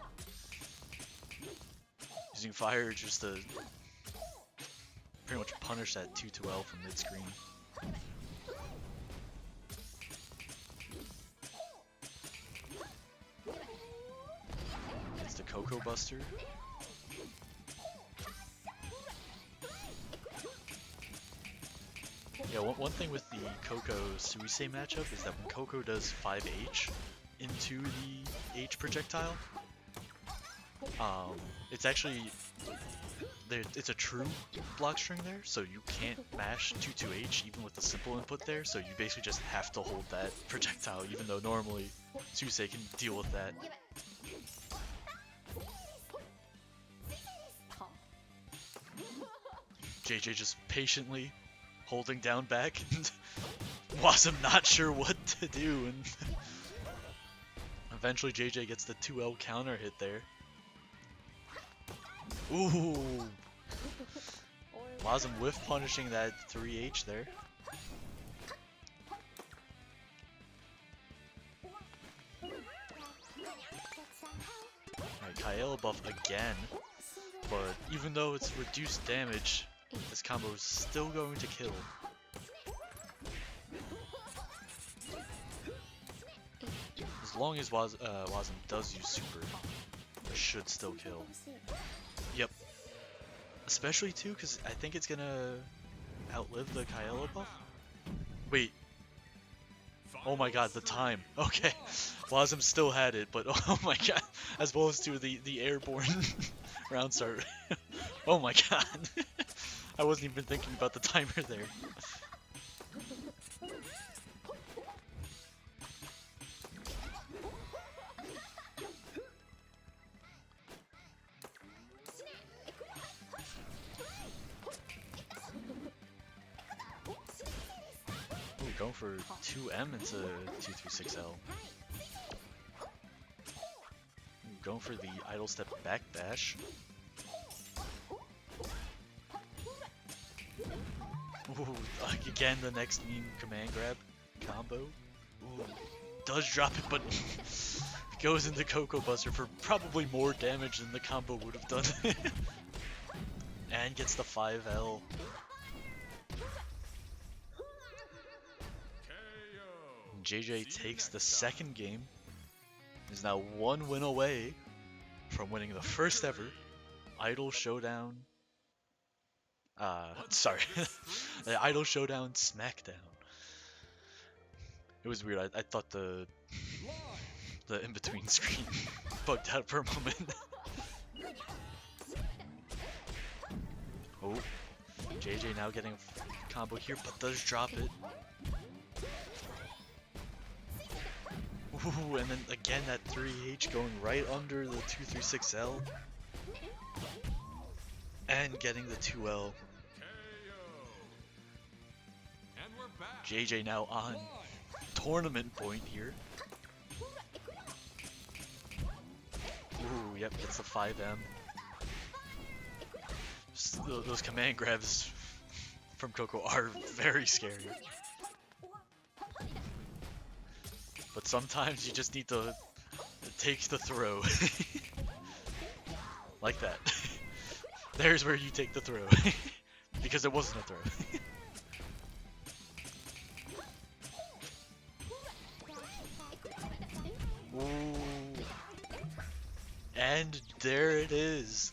Using fire just to pretty much punish that 2-2L from mid-screen. It's the Coco Buster. Yeah, one thing with the Coco Suisei matchup is that when Coco does 5H into the H projectile, it's actually it's a true block string there, so you can't mash 2-2H even with the simple input there, so you basically just have to hold that projectile, even though normally Suisei can deal with that. JJ just patiently holding down back and Wasm not sure what to do, and eventually JJ gets the 2L counter hit there. Ooh! Wasm whiff punishing that 3H there. Alright, Kyela buff again, but even though it's reduced damage, this combo is still going to kill. As long as Wasm does use super, it should still kill. Yep. Especially too, because I think it's gonna outlive the Kyela buff. Wait. Oh my god, the time. Okay. Wasm still had it, but oh my god. As well as to the airborne round start. Oh my god. I wasn't even thinking about the timer there. Ooh, going for 2M into 236L. Ooh, going for the idle step back bash. Ooh, again the next meme command grab combo. Ooh, does drop it, but goes into Coco Buster for probably more damage than the combo would have done. And gets the 5L. JJ takes the second game. Is now one win away from winning the first ever Idol Showdown. Sorry, the Idol Showdown SmackDown. It was weird. I thought the in-between screen bugged out for a moment. Oh, JJ now getting a combo here, but does drop it. Ooh, and then again that 3H going right under the 236L. And getting the 2L. JJ now on tournament point here. Ooh, yep, gets the 5M. Just, those command grabs from Coco are very scary. sometimes you just need to take the throw. Like that. There's where you take the throw. Because it wasn't a throw. Ooh. And there it is.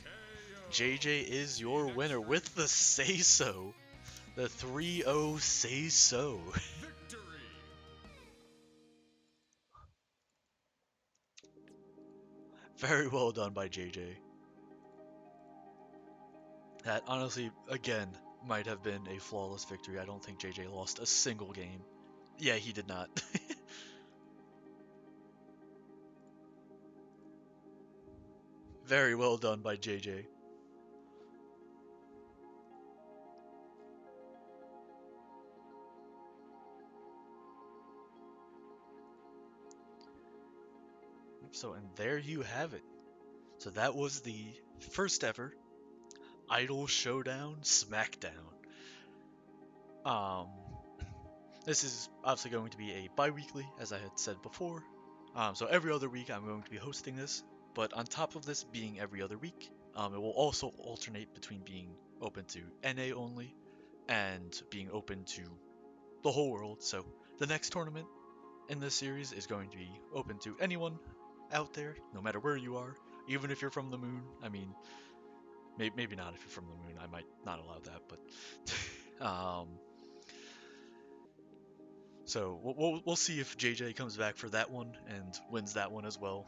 JJ is your winner with the say so. The 3-0 say so. Victory! Very well done by JJ. That honestly, again, might have been a flawless victory. I don't think JJ lost a single game. Yeah, he did not. Very well done by JJ. So, and there you have it. So that was the first ever Idol Showdown SmackDown. Um, this is obviously going to be a bi-weekly, as I had said before. So every other week I'm going to be hosting this, but on top of this being every other week, it will also alternate between being open to NA only and being open to the whole world. So the next tournament in this series is going to be open to anyone out there, no matter where you are, even if you're from the moon. I mean, maybe not if you're from the moon. I might not allow that, but so we'll see if JJ comes back for that one and wins that one as well.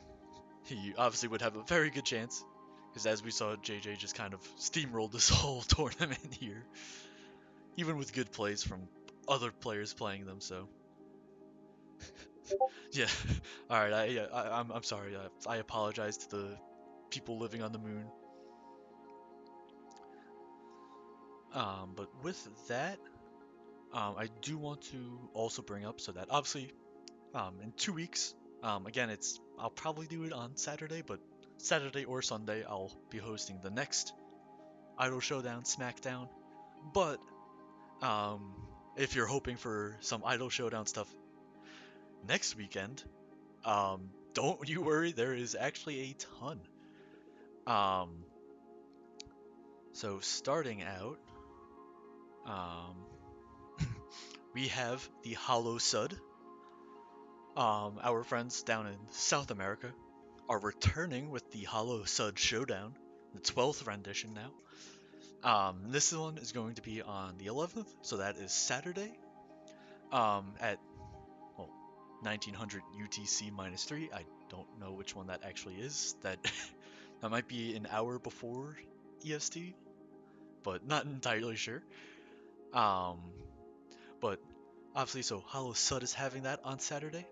He obviously would have a very good chance, because as we saw, JJ just kind of steamrolled this whole tournament here, even with good plays from other players playing them. So yeah, all right. I'm sorry. I apologize to the people living on the moon. But with that, I do want to also bring up so that obviously, in 2 weeks, again, I'll probably do it on Saturday, but Saturday or Sunday I'll be hosting the next Idol Showdown SmackDown. But um, if you're hoping for some Idol Showdown stuff next weekend, don't you worry, there is actually a ton. Um, so starting out, um, we have the Hollow Sud. Our friends down in South America are returning with the Hollow Sud Showdown, the 12th rendition now. This one is going to be on the 11th, so that is Saturday. At well, 1900 UTC -3. I don't know which one that actually is. That might be an hour before EST, but not entirely sure. Um, but obviously, so Hollow Sud is having that on Saturday.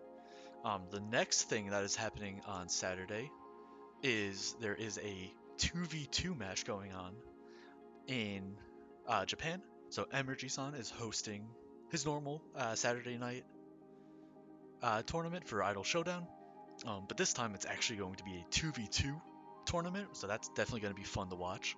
The next thing that is happening on Saturday is there is a 2v2 match going on in Japan. So Emergy-san is hosting his normal Saturday night tournament for Idol Showdown. But this time it's actually going to be a 2v2 tournament, so that's definitely going to be fun to watch.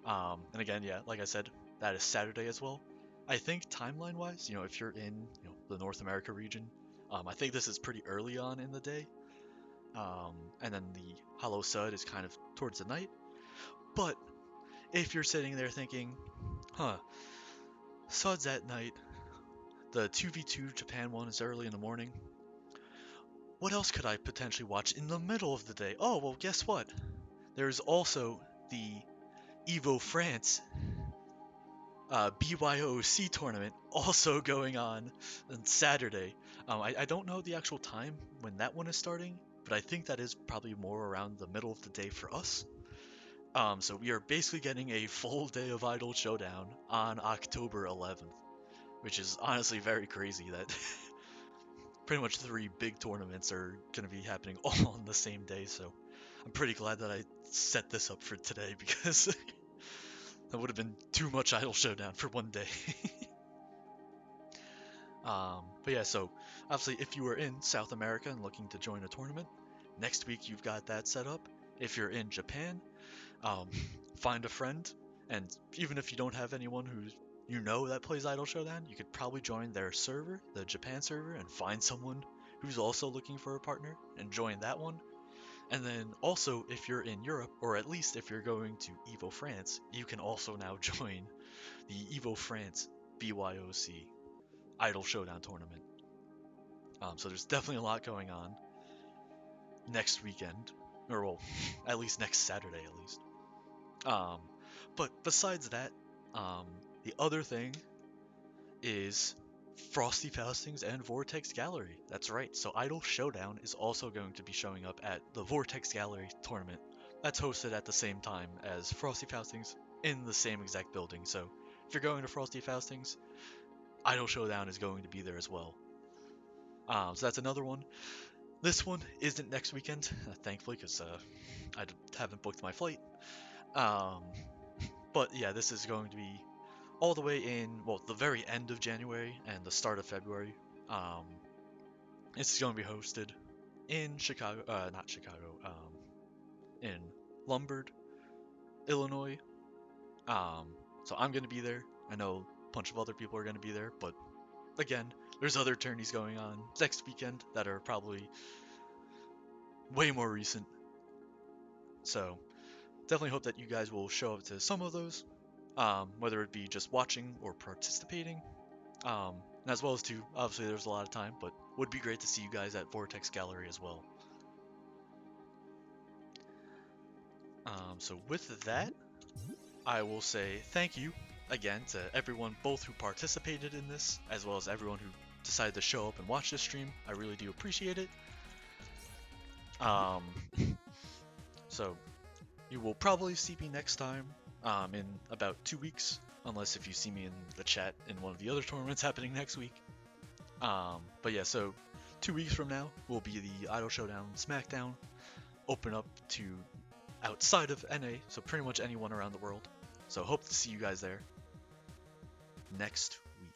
And again, yeah, like I said, that is Saturday as well. I think timeline-wise, if you're in the North America region, I think this is pretty early on in the day. And then the Hollow Sud is kind of towards the night. But if you're sitting there thinking, Sud's at night, the 2v2 Japan one is early in the morning, what else could I potentially watch in the middle of the day? Oh, well, guess what? There's also the Evo France BYOC tournament also going on Saturday. I don't know the actual time when that one is starting, but I think that is probably more around the middle of the day for us. So we are basically getting a full day of Idol Showdown on October 11th, which is honestly very crazy that pretty much 3 big tournaments are going to be happening all on the same day. So I'm pretty glad that I set this up for today, because that would have been too much Idol Showdown for one day. But yeah, so obviously if you are in South America and looking to join a tournament, next week you've got that set up. If you're in Japan, find a friend, and even if you don't have anyone who that plays Idol Showdown, you could probably join their server, the Japan server, and find someone who's also looking for a partner and join that one. And then also, if you're in Europe, or at least if you're going to Evo France, you can also now join the Evo France BYOC Idol Showdown tournament. So there's definitely a lot going on next weekend, or well, at least next Saturday at least. Um, but besides that, um, the other thing is Frosty Faustings and Vortex Gallery. That's right. So Idol Showdown is also going to be showing up at the Vortex Gallery tournament. That's hosted at the same time as Frosty Faustings in the same exact building. So if you're going to Frosty Faustings, Idol Showdown is going to be there as well. So that's another one. This one isn't next weekend, thankfully, because haven't booked my flight. Um, but yeah, this is going to be all the way in, well, the very end of January and the start of February. Um, it's going to be hosted in Chicago, not Chicago, in Lombard, Illinois. Um, so I'm going to be there. I know a bunch of other people are going to be there, but again, there's other tourneys going on next weekend that are probably way more recent. So definitely hope that you guys will show up to some of those, whether it be just watching or participating. And as well as too, obviously there's a lot of time, but would be great to see you guys at Vortex Gallery as well. So with that, I will say thank you again to everyone, both who participated in this, as well as everyone who decided to show up and watch this stream. I really do appreciate it. Um, so you will probably see me next time, in about 2 weeks, unless if you see me in the chat in one of the other tournaments happening next week. But yeah, so 2 weeks from now will be the Idol Showdown SmackDown, open up to outside of NA, so pretty much anyone around the world. So hope to see you guys there next week.